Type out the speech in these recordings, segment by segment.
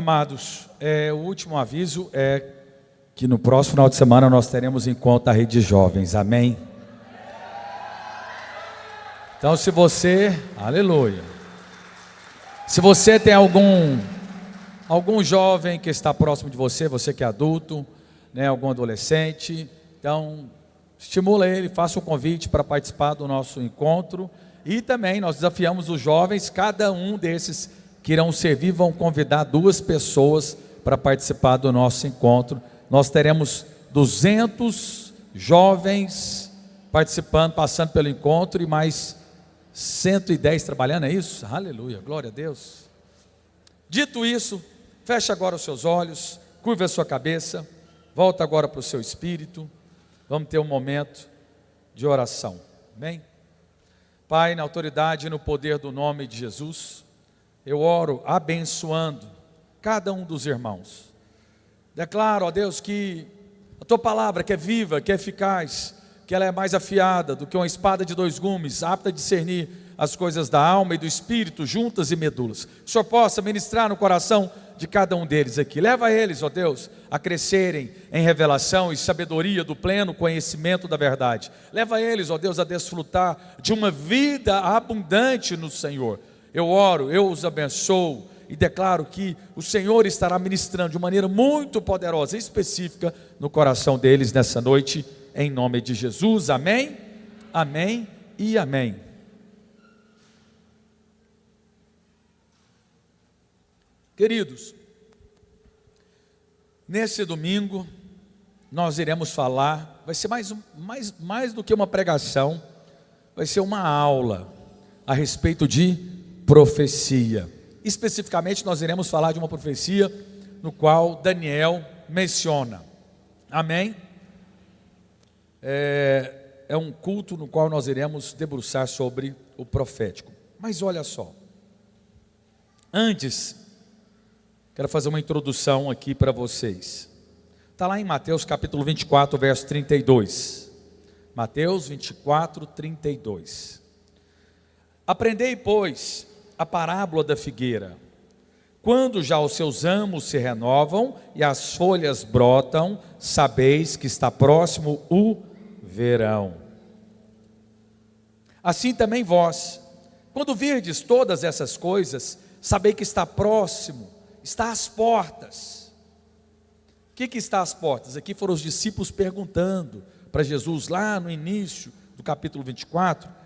Amados, o último aviso é que no próximo final de semana nós teremos encontro da Rede de Jovens, amém? Então se você, aleluia, se você tem algum jovem que está próximo de você, você que é adulto, né, algum adolescente, então estimula ele, faça o convite para participar do nosso encontro. E também nós desafiamos os jovens, cada um desses que irão servir, vão convidar 2 pessoas para participar do nosso encontro. Nós teremos 200 jovens participando, passando pelo encontro, e mais 110 trabalhando, é isso? Aleluia, glória a Deus. Dito isso, feche agora os seus olhos, curva a sua cabeça, volta agora para o seu espírito, vamos ter um momento de oração, amém? Pai, na autoridade e no poder do nome de Jesus, eu oro abençoando cada um dos irmãos. Declaro, ó Deus, que a Tua palavra, que é viva, que é eficaz, que ela é mais afiada do que uma espada de 2 gumes, apta a discernir as coisas da alma e do espírito, juntas e medulas. Que o Senhor possa ministrar no coração de cada um deles aqui. Leva eles, ó Deus, a crescerem em revelação e sabedoria do pleno conhecimento da verdade. Leva eles, ó Deus, a desfrutar de uma vida abundante no Senhor. Eu oro, eu os abençoo e declaro que o Senhor estará ministrando de maneira muito poderosa e específica no coração deles nessa noite, em nome de Jesus, amém, amém e amém. Queridos, nesse domingo nós iremos falar, vai ser mais do que uma pregação, vai ser uma aula a respeito de profecia. Especificamente nós iremos falar de uma profecia no qual Daniel menciona, amém? É um culto no qual nós iremos debruçar sobre o profético. Mas olha só, antes, quero fazer uma introdução aqui para vocês. Está lá em Mateus capítulo 24, verso 32. Mateus 24, 32. Aprendei, pois, a parábola da figueira. Quando já os seus ramos se renovam e as folhas brotam, sabeis que está próximo o verão. Assim também vós, quando virdes todas essas coisas, sabei que está próximo, está às portas. O que está às portas? Aqui foram os discípulos perguntando para Jesus, lá no início do capítulo 24,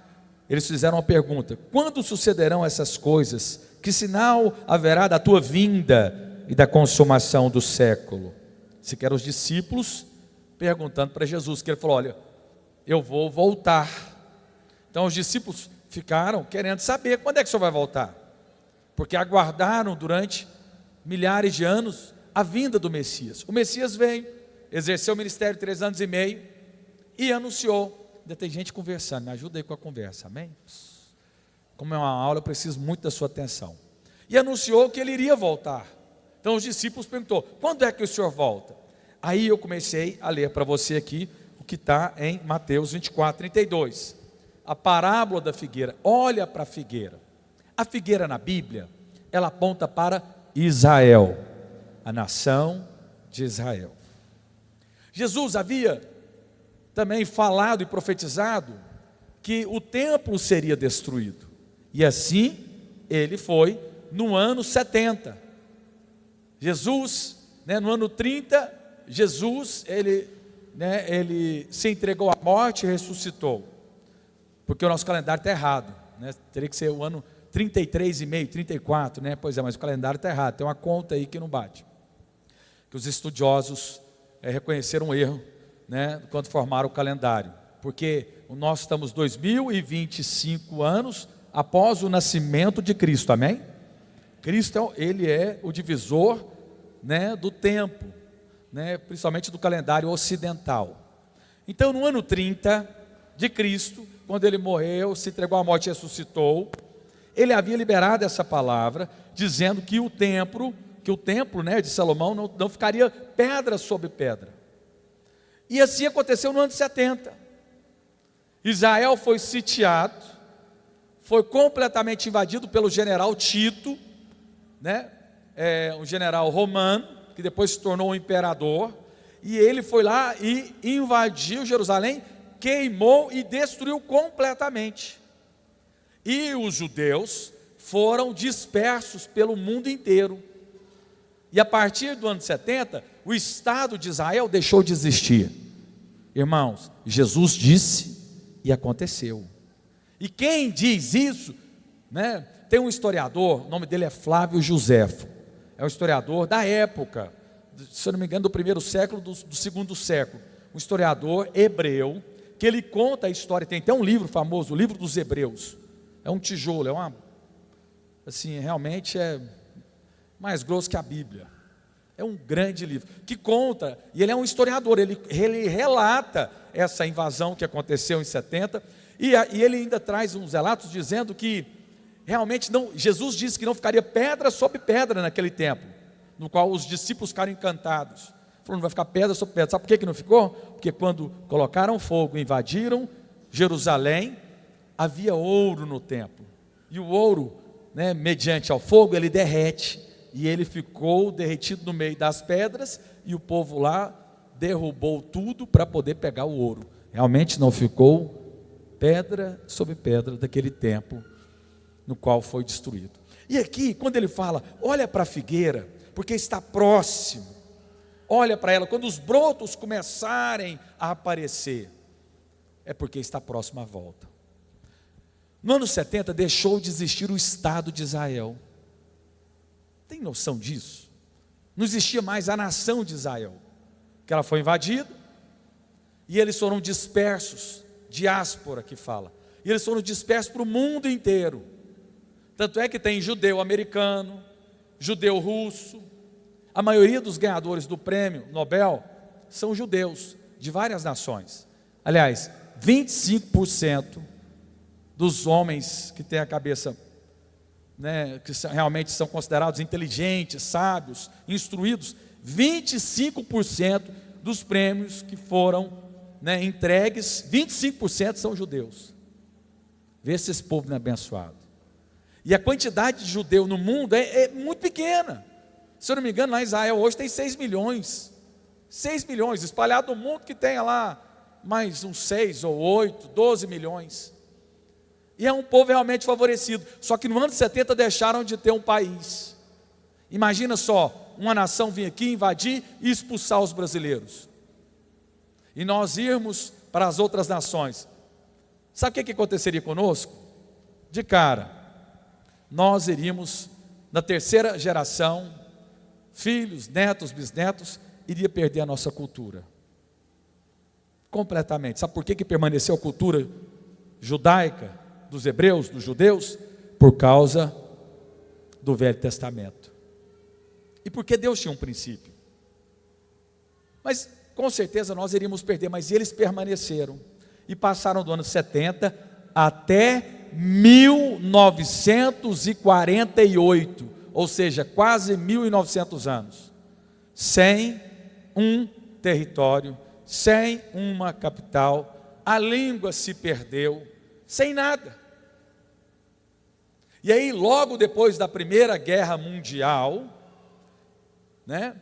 eles fizeram uma pergunta: quando sucederão essas coisas? Que sinal haverá da tua vinda e da consumação do século? Se quer os discípulos perguntando para Jesus, que ele falou: olha, eu vou voltar. Então os discípulos ficaram querendo saber quando é que o Senhor vai voltar, porque aguardaram durante milhares de anos a vinda do Messias. O Messias veio, exerceu o ministério 3 anos e meio e anunciou. Ainda tem gente conversando, me ajuda aí com a conversa, amém? Como é uma aula, eu preciso muito da sua atenção. E anunciou que ele iria voltar. Então os discípulos perguntou: quando é que o Senhor volta? Aí eu comecei a ler para você aqui o que está em Mateus 24, 32. A parábola da figueira. Olha para a figueira. A figueira na Bíblia, ela aponta para Israel, a nação de Israel. Jesus havia também falado e profetizado que o templo seria destruído, e assim ele foi no ano 70. Jesus, no ano 30, Jesus, ele se entregou à morte e ressuscitou, porque o nosso calendário está errado, teria que ser o ano 33,5, 34, pois é, mas o calendário está errado, tem uma conta aí que não bate, que os estudiosos reconheceram um erro, quando formaram o calendário, porque nós estamos 2025 anos após o nascimento de Cristo, amém? Cristo, ele é o divisor, do tempo, principalmente do calendário ocidental. Então no ano 30 de Cristo, quando ele morreu, se entregou à morte e ressuscitou, ele havia liberado essa palavra, dizendo que o templo de Salomão não ficaria pedra sobre pedra. E assim aconteceu no ano 70. Israel foi sitiado, foi completamente invadido pelo general Tito, um general romano, que depois se tornou um imperador, e ele foi lá e invadiu Jerusalém, queimou e destruiu completamente. E os judeus foram dispersos pelo mundo inteiro. E a partir do ano 70, o Estado de Israel deixou de existir. Irmãos, Jesus disse e aconteceu. E quem diz isso, né, tem um historiador, o nome dele é Flávio Joséfo, é um historiador da época, se eu não me engano, do primeiro século, do segundo século, um historiador hebreu, que ele conta a história, tem até um livro famoso, o livro dos Hebreus, é um tijolo, assim, realmente é mais grosso que a Bíblia, é um grande livro, que conta, e ele é um historiador, ele relata essa invasão que aconteceu em 70, e ele ainda traz uns relatos dizendo que realmente Jesus disse que não ficaria pedra sobre pedra naquele tempo, no qual os discípulos ficaram encantados. Falou, não vai ficar pedra sobre pedra. Sabe por que não ficou? Porque quando colocaram fogo, invadiram Jerusalém, havia ouro no templo. E o ouro, né, mediante ao fogo, ele derrete. E ele ficou derretido no meio das pedras, e o povo lá derrubou tudo para poder pegar o ouro. Realmente não ficou pedra sobre pedra daquele templo no qual foi destruído. E aqui, quando ele fala, olha para a figueira, porque está próximo, olha para ela, quando os brotos começarem a aparecer, é porque está próximo à volta. No ano 70 deixou de existir o Estado de Israel. Tem noção disso? Não existia mais a nação de Israel, que ela foi invadida, e eles foram dispersos, diáspora que fala, e eles foram dispersos para o mundo inteiro. Tanto é que tem judeu americano, judeu russo, a maioria dos ganhadores do prêmio Nobel são judeus, de várias nações. Aliás, 25% dos homens que têm a cabeça, né, que realmente são considerados inteligentes, sábios, instruídos, 25% dos prêmios que foram, né, entregues, 25% são judeus. Vê se esse povo não é abençoado. E a quantidade de judeu no mundo é muito pequena. Se eu não me engano, lá em Israel hoje tem 6 milhões. 6 milhões, espalhado no mundo que tenha lá mais uns 6 ou 8, 12 milhões. E é um povo realmente favorecido. Só que no ano 70 deixaram de ter um país. Imagina só, uma nação vir aqui invadir e expulsar os brasileiros. E nós irmos para as outras nações. Sabe o que aconteceria conosco? De cara, nós iríamos, na terceira geração, filhos, netos, bisnetos, iria perder a nossa cultura. Completamente. Sabe por que permaneceu a cultura judaica, dos hebreus, dos judeus? Por causa do Velho Testamento. E porque Deus tinha um princípio. Mas, com certeza, nós iríamos perder, mas eles permaneceram. E passaram do ano 70 até 1948, ou seja, quase 1900 anos, sem um território, sem uma capital, a língua se perdeu, sem nada. E aí, logo depois da Primeira Guerra Mundial, né,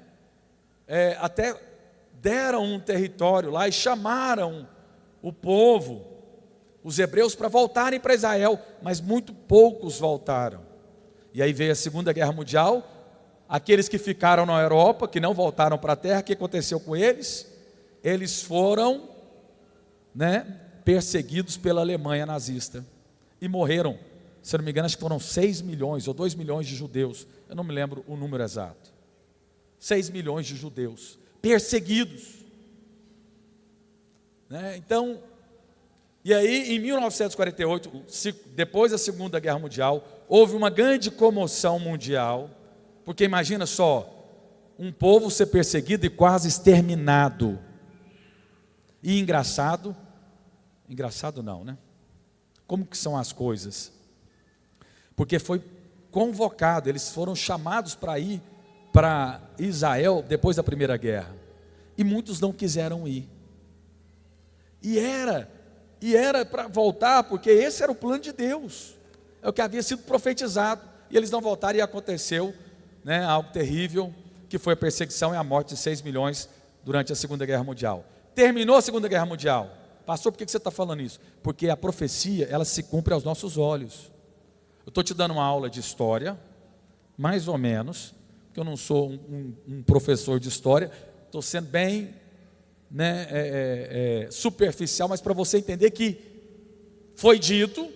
até deram um território lá e chamaram o povo, os hebreus, para voltarem para Israel, mas muito poucos voltaram. E aí veio a Segunda Guerra Mundial, aqueles que ficaram na Europa, que não voltaram para a terra, o que aconteceu com eles? Eles foram, né, perseguidos pela Alemanha nazista, e morreram, se eu não me engano, acho que foram 6 milhões ou 2 milhões de judeus, eu não me lembro o número exato, 6 milhões de judeus, perseguidos, né? Então, e aí em 1948, depois da Segunda Guerra Mundial, houve uma grande comoção mundial, porque imagina só, um povo ser perseguido e quase exterminado. E engraçado não, né? Como que são as coisas? Porque foi convocado, eles foram chamados para ir para Israel depois da Primeira Guerra, e muitos não quiseram ir, e era para voltar, porque esse era o plano de Deus, é o que havia sido profetizado, e eles não voltaram, e aconteceu né, algo terrível, que foi a perseguição e a morte de 6 milhões durante a Segunda Guerra Mundial. Terminou a Segunda Guerra Mundial. Pastor, por que você está falando isso? Porque a profecia, ela se cumpre aos nossos olhos. Eu estou te dando uma aula de história, mais ou menos, porque eu não sou um professor de história, estou sendo bem, né, superficial, mas para você entender que foi dito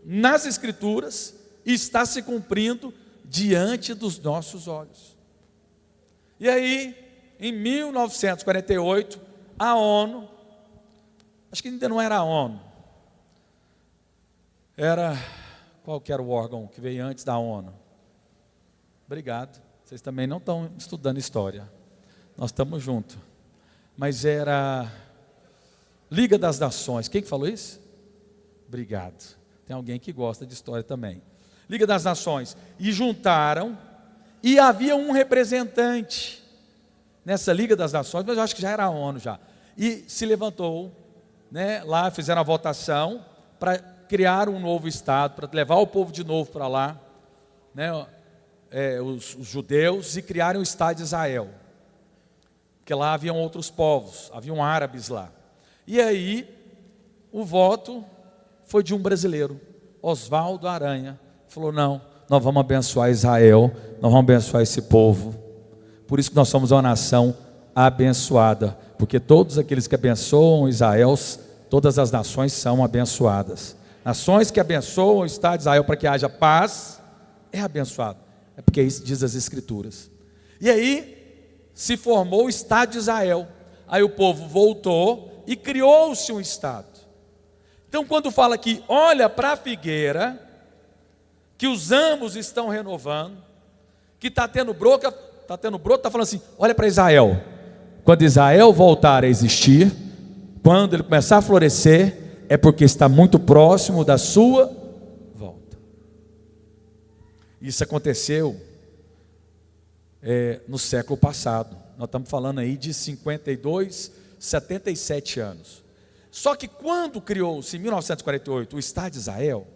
nas Escrituras e está se cumprindo diante dos nossos olhos. E aí, em 1948, a ONU, acho que ainda não era a ONU, qual que era o órgão que veio antes da ONU? Obrigado, vocês também não estão estudando história, nós estamos juntos, mas era Liga das Nações. Quem que falou isso? Obrigado, tem alguém que gosta de história também. Liga das Nações, e juntaram, e havia um representante nessa Liga das Nações, mas eu acho que já era a ONU já, e se levantou, né, lá fizeram a votação para criar um novo Estado, para levar o povo de novo para lá, né, os judeus, e criarem o Estado de Israel, porque lá haviam outros povos, haviam árabes lá. E aí o voto foi de um brasileiro, Oswaldo Aranha. Falou: não, nós vamos abençoar Israel, nós vamos abençoar esse povo. Por isso que nós somos uma nação abençoada, porque todos aqueles que abençoam Israel, todas as nações são abençoadas. Nações que abençoam o Estado de Israel para que haja paz, é abençoado, é porque isso diz as Escrituras. E aí se formou o Estado de Israel, aí o povo voltou e criou-se um Estado. Então quando fala aqui, olha para a figueira, que os ramos estão renovando, que está tendo broto, está falando assim, olha para Israel, quando Israel voltar a existir, quando ele começar a florescer, é porque está muito próximo da sua volta. Isso aconteceu no século passado, nós estamos falando aí de 52, 77 anos. Só que quando criou-se em 1948 o Estado de Israel,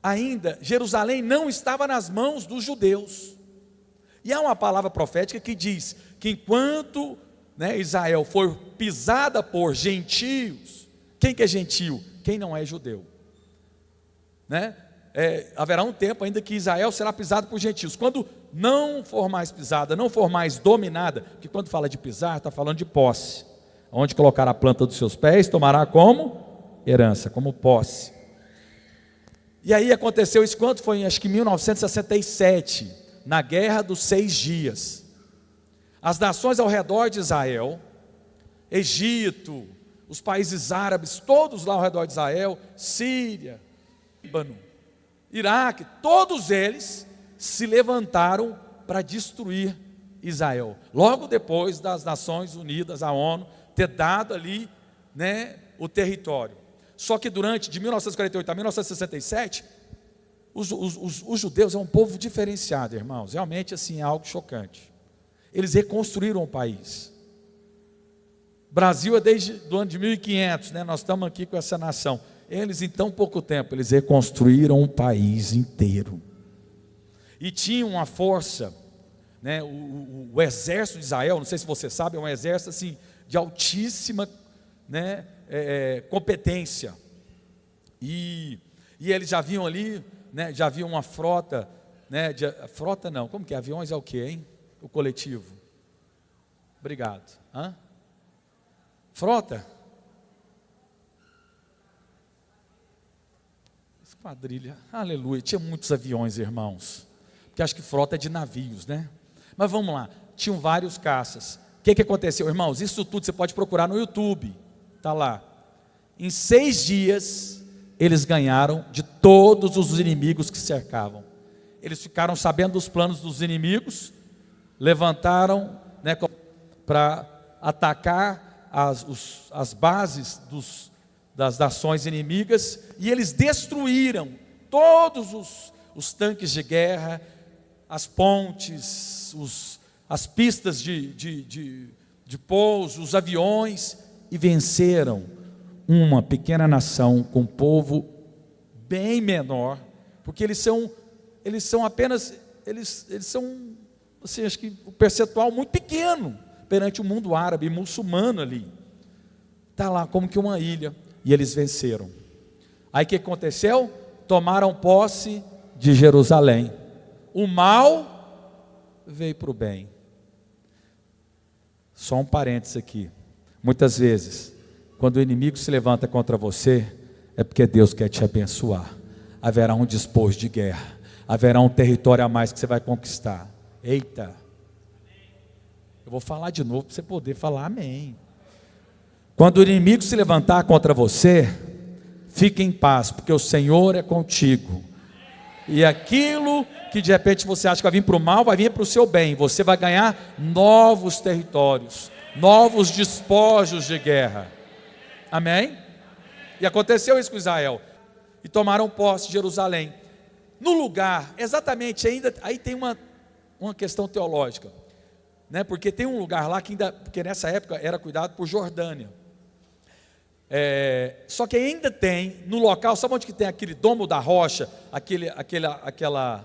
ainda Jerusalém não estava nas mãos dos judeus. E há uma palavra profética que diz que enquanto, né, Israel for pisada por gentios, quem que é gentio? Quem não é judeu, né? Haverá um tempo ainda que Israel será pisado por gentios. Quando não for mais pisada, não for mais dominada, porque quando fala de pisar, está falando de posse. Onde colocar a planta dos seus pés, tomará como herança, como posse. E aí aconteceu isso quando foi, acho que em 1967, na Guerra dos 6 Dias. As nações ao redor de Israel, Egito, os países árabes, todos lá ao redor de Israel, Síria, Líbano, Iraque, todos eles se levantaram para destruir Israel. Logo depois das Nações Unidas, a ONU, ter dado ali, né, o território. Só que durante, de 1948 a 1967, os judeus é um povo diferenciado, irmãos. Realmente assim é algo chocante. Eles reconstruíram o país. Brasil é desde o ano de 1500, né? Nós estamos aqui com essa nação. Eles em tão pouco tempo, eles reconstruíram o país inteiro. E tinham uma força, né? O exército de Israel, não sei se você sabe, é um exército assim, de altíssima, né, competência. E eles já viam ali, né, já viam uma frota, né, frota não, como que é? Aviões é o que, hein? O coletivo. Obrigado. Frota? Esquadrilha, aleluia. Tinha muitos aviões, irmãos, porque acho que frota é de navios, né? Mas vamos lá, tinham vários caças. O que aconteceu, irmãos? Isso tudo você pode procurar no YouTube, está lá. Em 6 dias, eles ganharam de todos os inimigos que cercavam. Eles ficaram sabendo dos planos dos inimigos, levantaram, né, para atacar as bases das nações inimigas, e eles destruíram todos os tanques de guerra, as pontes, as pistas de pouso, os aviões, e venceram uma pequena nação com um povo bem menor, porque eles são apenas eles são, assim, acho que o percentual muito pequeno perante o mundo árabe, muçulmano ali. Está lá como que uma ilha, e eles venceram. Aí o que aconteceu? Tomaram posse de Jerusalém. O mal veio para o bem. Só um parênteses aqui. Muitas vezes, quando o inimigo se levanta contra você, é porque Deus quer te abençoar. Haverá um despojo de guerra, haverá um território a mais que você vai conquistar. Eita! Eu vou falar de novo para você poder falar amém. Quando o inimigo se levantar contra você, fique em paz, porque o Senhor é contigo. E aquilo que de repente você acha que vai vir para o mal, vai vir para o seu bem. Você vai ganhar novos territórios, novos despojos de guerra. Amém? E aconteceu isso com Israel. E tomaram posse de Jerusalém. No lugar, exatamente, ainda aí tem uma questão teológica, né? Porque tem um lugar lá que ainda, porque nessa época era cuidado por Jordânia. Só que ainda tem no local, sabe onde que tem aquele domo da rocha, aquela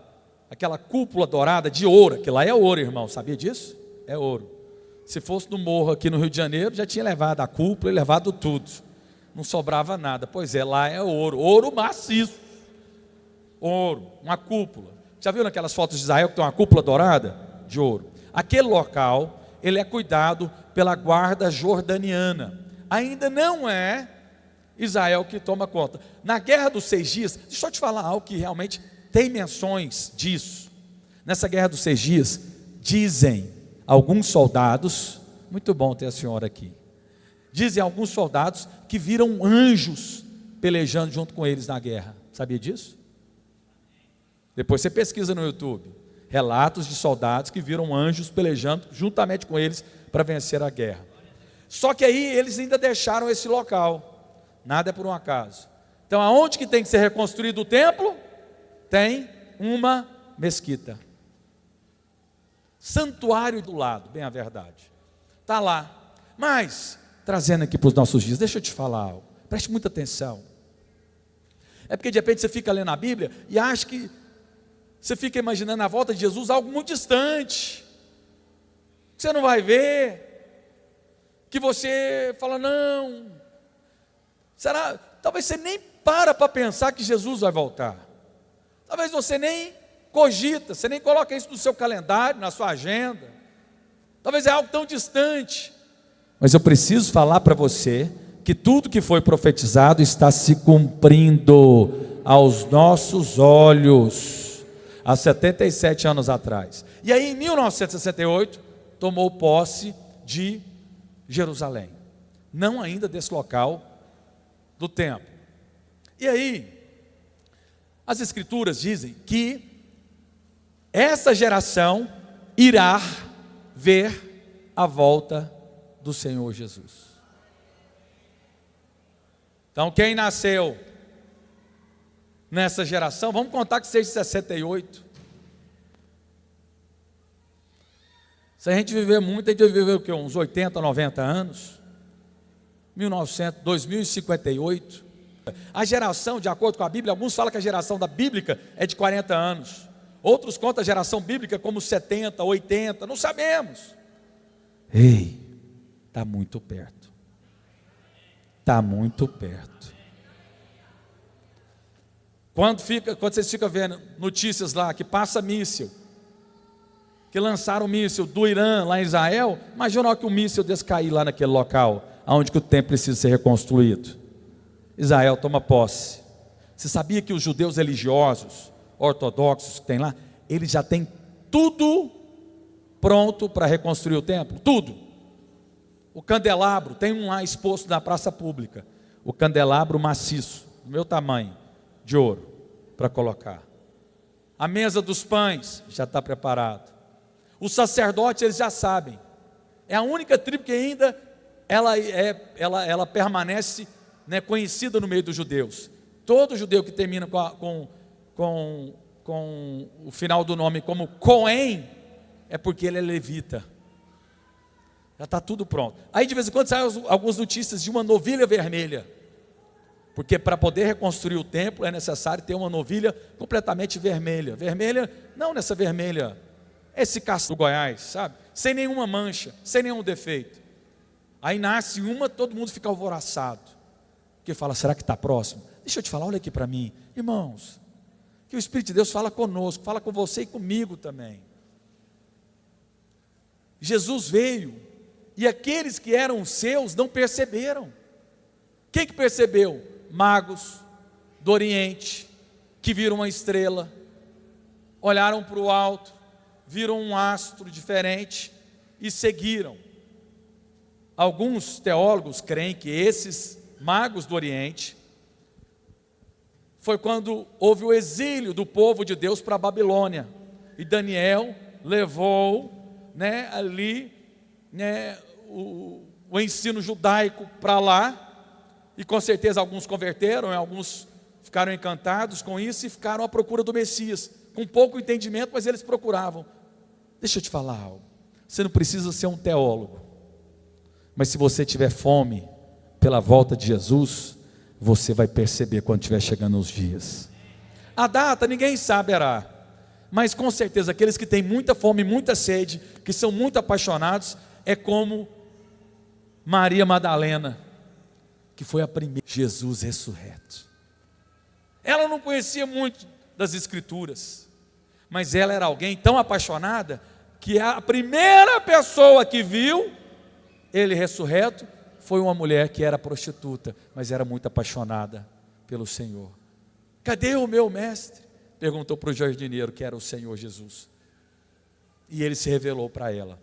cúpula dourada de ouro, que lá é ouro, irmão, sabia disso? É ouro. Se fosse no morro aqui no Rio de Janeiro, já tinha levado a cúpula e levado tudo, não sobrava nada. Pois é, lá é ouro, ouro maciço, ouro, uma cúpula. Já viu naquelas fotos de Israel que tem uma cúpula dourada de ouro? Aquele local, ele é cuidado pela guarda jordaniana. Ainda não é Israel que toma conta. Na Guerra dos 6 Dias, deixa eu te falar algo que realmente tem menções disso. Nessa Guerra dos 6 Dias, dizem alguns soldados, muito bom ter a senhora aqui, dizem alguns soldados que viram anjos pelejando junto com eles na guerra. Sabia disso? Depois você pesquisa no YouTube, relatos de soldados que viram anjos pelejando juntamente com eles para vencer a guerra. Só que aí eles ainda deixaram esse local, nada é por um acaso. Então aonde que tem que ser reconstruído o templo? Tem uma mesquita, santuário do lado, bem a verdade, está lá. Mas, trazendo aqui para os nossos dias, deixa eu te falar algo, preste muita atenção. É porque de repente você fica lendo a Bíblia e acha que você fica imaginando a volta de Jesus algo muito distante, que você não vai ver, que você fala, não, será? Talvez você nem para pensar que Jesus vai voltar. Talvez você nem cogita, você nem coloca isso no seu calendário, na sua agenda. Talvez é algo tão distante. Mas eu preciso falar para você que tudo que foi profetizado está se cumprindo aos nossos olhos, há 77 anos atrás. E aí em 1968, tomou posse de Jerusalém, não ainda desse local do templo. E aí, as escrituras dizem que essa geração irá ver a volta do Senhor Jesus. Então quem nasceu nessa geração, vamos contar que seja 68. Se a gente viver muito, a gente vai viver o quê? Uns 80, 90 anos. 2058. A geração, de acordo com a Bíblia, alguns falam que a geração da bíblica é de 40 anos. Outros contam a geração bíblica como 70, 80, não sabemos. Ei, está muito perto. Está muito perto. Quando vocês ficam vendo notícias lá que passa míssil, que lançaram um míssil do Irã lá em Israel, imagina que um míssil desse cair lá naquele local, onde que o templo precisa ser reconstruído. Israel toma posse. Você sabia que os judeus religiosos, ortodoxos que tem lá, eles já têm tudo pronto para reconstruir o templo? Tudo. O candelabro, tem um lá exposto na praça pública, o candelabro maciço, do meu tamanho, de ouro, para colocar. A mesa dos pães já está preparado. Os sacerdotes, eles já sabem. É a única tribo que ainda ela permanece, né, conhecida no meio dos judeus. Todo judeu que termina com o final do nome como Cohen, é porque ele é levita. Já está tudo pronto. Aí de vez em quando saem algumas notícias de uma novilha vermelha. Porque para poder reconstruir o templo é necessário ter uma novilha completamente vermelha. Vermelha, não nessa vermelha, esse casto do Goiás, sabe? Sem nenhuma mancha, sem nenhum defeito. Aí nasce uma, todo mundo fica alvoroçado. Porque fala, será que está próximo? Deixa eu te falar, olha aqui para mim. Irmãos, que o Espírito de Deus fala conosco, fala com você e comigo também. Jesus veio, e aqueles que eram seus não perceberam. Quem que percebeu? Magos do Oriente, que viram uma estrela, olharam para o alto, viram um astro diferente e seguiram. Alguns teólogos creem que esses magos do Oriente foi quando houve o exílio do povo de Deus para a Babilônia, e Daniel levou, ali, o ensino judaico para lá. E com certeza alguns converteram, alguns ficaram encantados com isso e ficaram à procura do Messias, com pouco entendimento, mas eles procuravam. Deixa eu te falar algo, você não precisa ser um teólogo, mas se você tiver fome pela volta de Jesus, você vai perceber quando estiver chegando os dias. A data ninguém saberá, mas com certeza aqueles que têm muita fome, muita sede, que são muito apaixonados, é como Maria Madalena, que foi a primeira, Jesus ressurreto. Ela não conhecia muito das Escrituras, mas ela era alguém tão apaixonada, que a primeira pessoa que viu ele ressurreto, foi uma mulher que era prostituta, mas era muito apaixonada pelo Senhor. Cadê o meu mestre? Perguntou para o jardineiro, que era o Senhor Jesus, e ele se revelou para ela.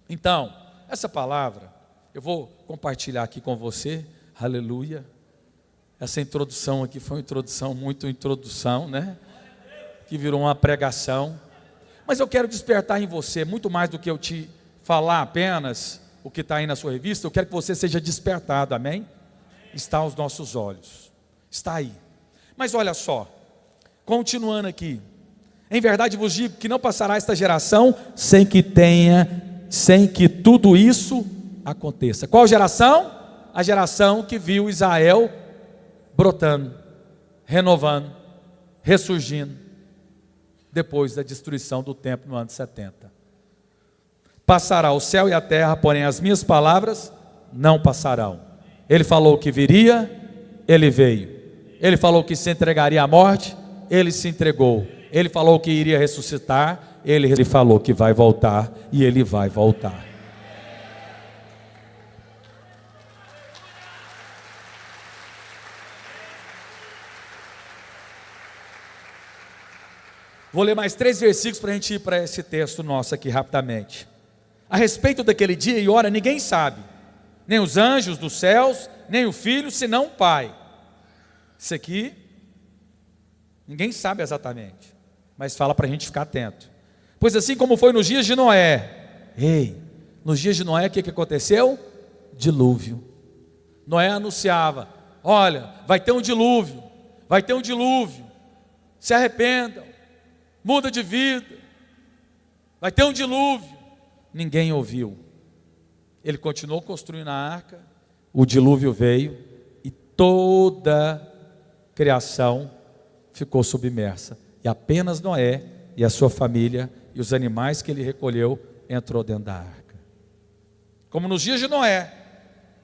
Então, essa palavra, eu vou compartilhar aqui com você. Aleluia. Essa introdução aqui foi uma introdução, muito introdução, que virou uma pregação. Mas eu quero despertar em você, muito mais do que eu te falar apenas o que está aí na sua revista, eu quero que você seja despertado, amém? Está aos nossos olhos, está aí. Mas olha só, continuando aqui, em verdade vos digo que não passará esta geração sem que tudo isso aconteça. Qual geração? A geração que viu Israel brotando, renovando, ressurgindo, depois da destruição do templo no ano 70. Passará o céu e a terra, porém as minhas palavras não passarão. Ele falou que viria, ele veio. Ele falou que se entregaria à morte, ele se entregou. Ele falou que iria ressuscitar, ele falou que vai voltar, e ele vai voltar. Vou ler mais 3 versículos para a gente ir para esse texto nosso aqui rapidamente. A respeito daquele dia e hora ninguém sabe, nem os anjos dos céus, nem o Filho, senão o Pai. Isso aqui, ninguém sabe exatamente, mas fala para a gente ficar atento. Pois assim como foi nos dias de Noé, nos dias de Noé o que aconteceu? Dilúvio. Noé anunciava, olha, vai ter um dilúvio, se arrependam, muda de vida, vai ter um dilúvio. Ninguém ouviu. Ele continuou construindo a arca, o dilúvio veio e toda a criação ficou submersa. E apenas Noé e a sua família e os animais que ele recolheu entrou dentro da arca. Como nos dias de Noé,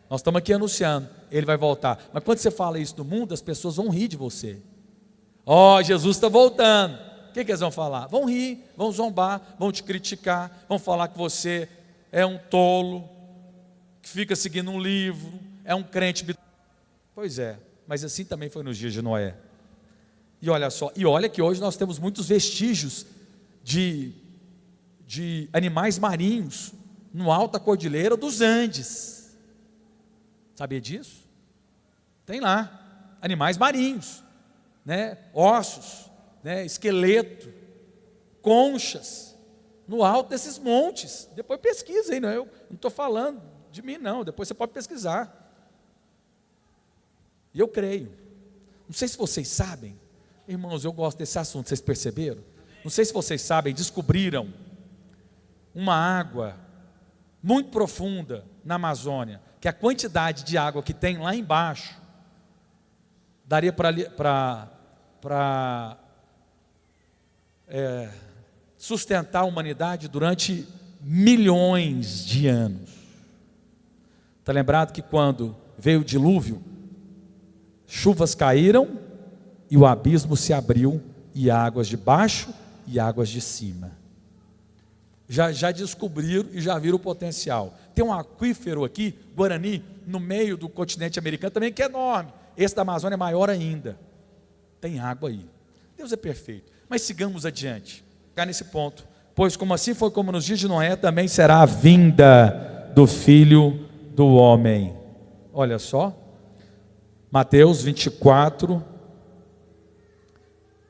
nós estamos aqui anunciando, ele vai voltar. Mas quando você fala isso no mundo, as pessoas vão rir de você. Jesus está voltando. O que eles vão falar? Vão rir, vão zombar, vão te criticar, vão falar que você é um tolo, que fica seguindo um livro, é um crente. Pois é, mas assim também foi nos dias de Noé. E olha só, e olha que hoje nós temos muitos vestígios de animais marinhos no alto da cordilheira dos Andes. Sabia disso? Tem lá, animais marinhos, ossos, esqueleto, conchas, no alto desses montes. Depois pesquisa aí, eu não estou falando de mim não, depois você pode pesquisar. E eu creio, não sei se vocês sabem, irmãos, eu gosto desse assunto, vocês perceberam? Não sei se vocês sabem, descobriram uma água muito profunda na Amazônia, que a quantidade de água que tem lá embaixo daria para sustentar a humanidade durante milhões de anos. Está lembrado que quando veio o dilúvio, chuvas caíram e o abismo se abriu, e águas de baixo e águas de cima. Já descobriram e já viram o potencial. Tem um aquífero aqui, Guarani, no meio do continente americano também, que é enorme. Esse da Amazônia é maior ainda. Tem água aí. Deus é perfeito. Mas sigamos adiante. Ficar nesse ponto. Pois como assim foi como nos dias de Noé, também será a vinda do Filho do Homem. Olha só. Mateus 24,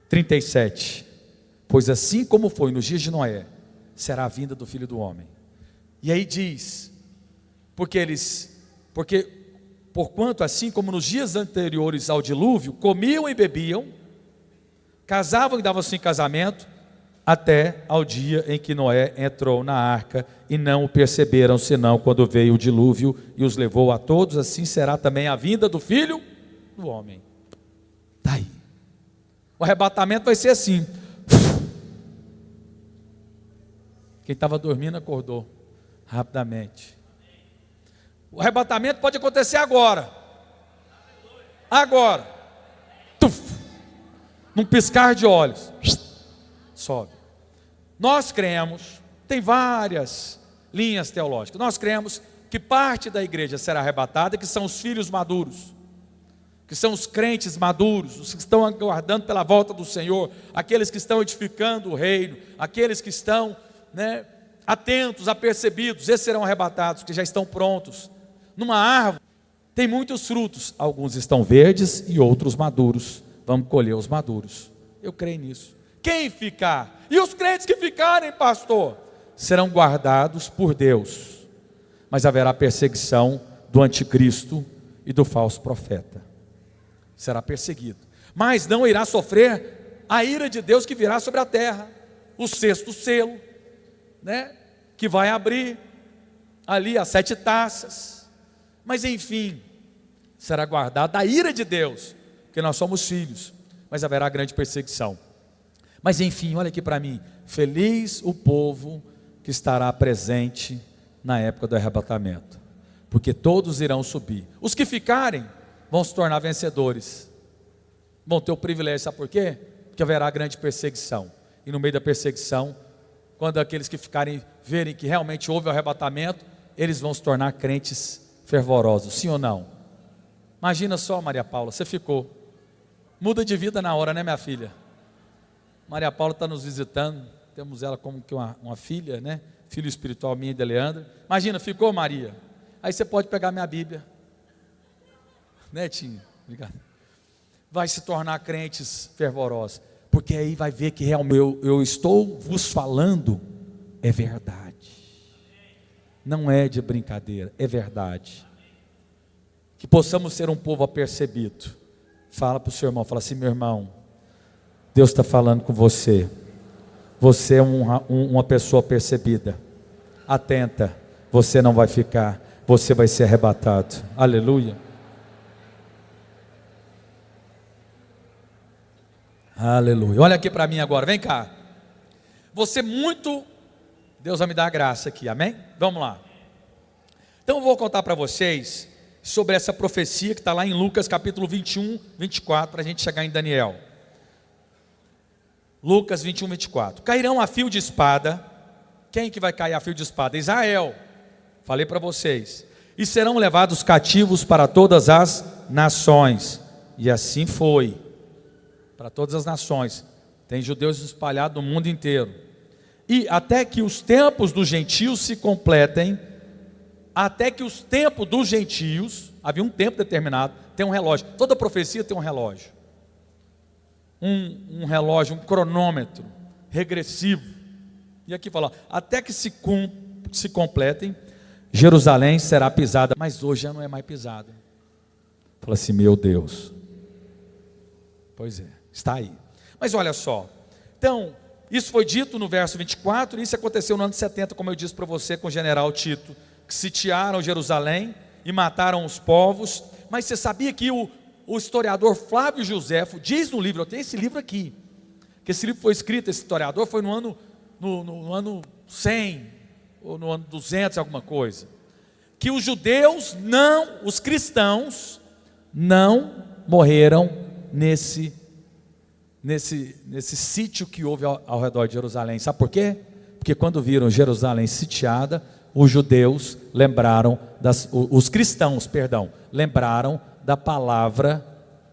37. Pois assim como foi nos dias de Noé, será a vinda do Filho do Homem. E aí diz, porquanto assim como nos dias anteriores ao dilúvio, comiam e bebiam, casavam e davam-se em casamento, até ao dia em que Noé entrou na arca, e não o perceberam, senão quando veio o dilúvio e os levou a todos. Assim será também a vinda do Filho do Homem. Está aí. O arrebatamento vai ser assim. Quem estava dormindo acordou rapidamente. O arrebatamento pode acontecer agora. Agora. Tuf, num piscar de olhos. Sobe. Nós cremos, tem várias linhas teológicas. Nós cremos que parte da igreja será arrebatada, que são os filhos maduros, que são os crentes maduros, os que estão aguardando pela volta do Senhor, aqueles que estão edificando o reino, aqueles que estão atentos, apercebidos. Esses serão arrebatados, que já estão prontos. Numa árvore tem muitos frutos, alguns estão verdes e outros maduros. Vamos colher os maduros. Eu creio nisso. Quem ficar? E os crentes que ficarem, pastor? Serão guardados por Deus, mas haverá perseguição do anticristo e do falso profeta. Será perseguido, mas não irá sofrer a ira de Deus que virá sobre a terra. O sexto selo, que vai abrir ali as 7 taças. Mas enfim, será guardado da ira de Deus, porque nós somos filhos, mas haverá grande perseguição. Mas enfim, olha aqui para mim. Feliz o povo que estará presente na época do arrebatamento, porque todos irão subir. Os que ficarem vão se tornar vencedores, vão ter o privilégio. Sabe por quê? Porque haverá grande perseguição. E no meio da perseguição, quando aqueles que ficarem verem que realmente houve o arrebatamento, eles vão se tornar crentes fervorosos. Sim ou não? Imagina só, Maria Paula, você ficou. Muda de vida na hora, né, minha filha? Maria Paula está nos visitando, temos ela como que uma filha, filho espiritual minha e de Leandro. Imagina, ficou, Maria? Aí você pode pegar minha Bíblia, Netinho, obrigado. Vai se tornar crentes fervorosos, porque aí vai ver que realmente eu estou vos falando, é verdade, não é de brincadeira, é verdade. Que possamos ser um povo apercebido. Fala para o seu irmão, fala assim: meu irmão, Deus está falando com você. Você é uma pessoa percebida, atenta. Você não vai ficar, você vai ser arrebatado. Aleluia. Aleluia. Olha aqui para mim agora, vem cá. Deus vai me dar a graça aqui, amém? Vamos lá. Então eu vou contar para vocês sobre essa profecia que está lá em Lucas capítulo 21, 24, para a gente chegar em Daniel. Lucas 21, 24. Cairão a fio de espada. Quem que vai cair a fio de espada? Israel. Falei para vocês. E serão levados cativos para todas as nações. E assim foi. Para todas as nações. Tem judeus espalhados no mundo inteiro. E até que os tempos dos gentios se completem. Até que os tempos dos gentios. Havia um tempo determinado. Tem um relógio. Toda profecia tem um relógio. Um relógio, um cronômetro regressivo. E aqui fala, até que se completem, Jerusalém será pisada. Mas hoje já não é mais pisada. Fala assim, meu Deus. Pois é, está aí. Mas olha só, então, isso foi dito no verso 24, e isso aconteceu no ano 70, como eu disse para você, com o general Tito, que sitiaram Jerusalém e mataram os povos. Mas você sabia que o o historiador Flávio Joséfo diz no livro, eu tenho esse livro aqui, que esse livro foi escrito, esse historiador foi no ano 100, ou no ano 200, alguma coisa, que os judeus os cristãos não morreram nesse sítio que houve ao redor de Jerusalém. Sabe por quê? Porque quando viram Jerusalém sitiada, os judeus os cristãos, lembraram da palavra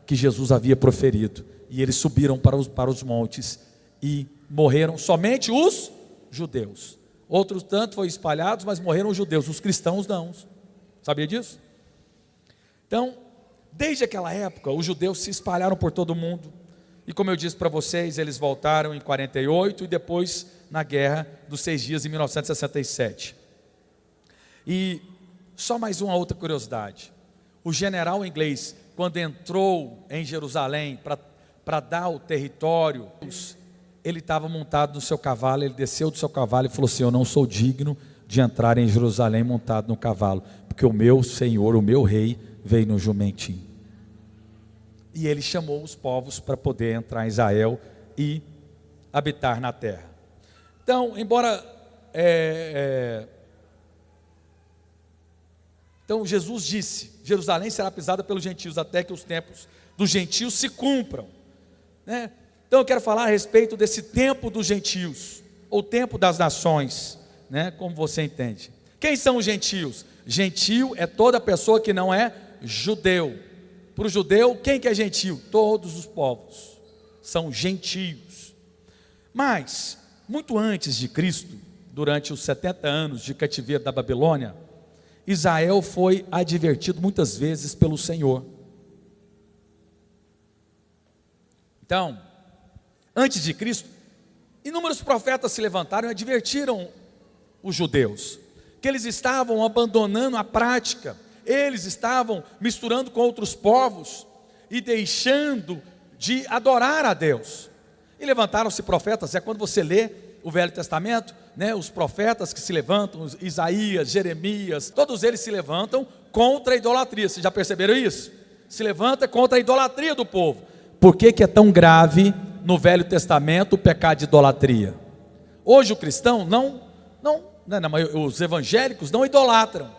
que Jesus havia proferido, e eles subiram para os montes, e morreram somente os judeus. Outros tanto foram espalhados, mas morreram os judeus, os cristãos não. Sabia disso? Então, desde aquela época, os judeus se espalharam por todo o mundo, e como eu disse para vocês, eles voltaram em 48, e depois na Guerra dos 6 Dias, em 1967. E só mais uma outra curiosidade, o general inglês, quando entrou em Jerusalém para dar o território, ele estava montado no seu cavalo, ele desceu do seu cavalo e falou assim: eu não sou digno de entrar em Jerusalém montado no cavalo, porque o meu Senhor, o meu rei, veio no jumentinho. E ele chamou os povos para poder entrar em Israel e habitar na terra. Então, embora então Jesus disse: Jerusalém será pisada pelos gentios, até que os tempos dos gentios se cumpram, né? Então eu quero falar a respeito desse tempo dos gentios, ou tempo das nações, né? Como você entende. Quem são os gentios? Gentio é toda pessoa que não é judeu. Para o judeu, quem que é gentio? Todos os povos são gentios. Mas, muito antes de Cristo, durante os 70 anos de cativeiro da Babilônia, Israel foi advertido muitas vezes pelo Senhor. Então, antes de Cristo, inúmeros profetas se levantaram e advertiram os judeus que eles estavam abandonando a prática, eles estavam misturando com outros povos e deixando de adorar a Deus. E levantaram-se profetas. Quando você lê o Velho Testamento, né, os profetas que se levantam, Isaías, Jeremias, todos eles se levantam contra a idolatria. Vocês já perceberam isso? Se levanta contra a idolatria do povo. Por que é tão grave no Velho Testamento o pecado de idolatria? Hoje o cristão os evangélicos não idolatram,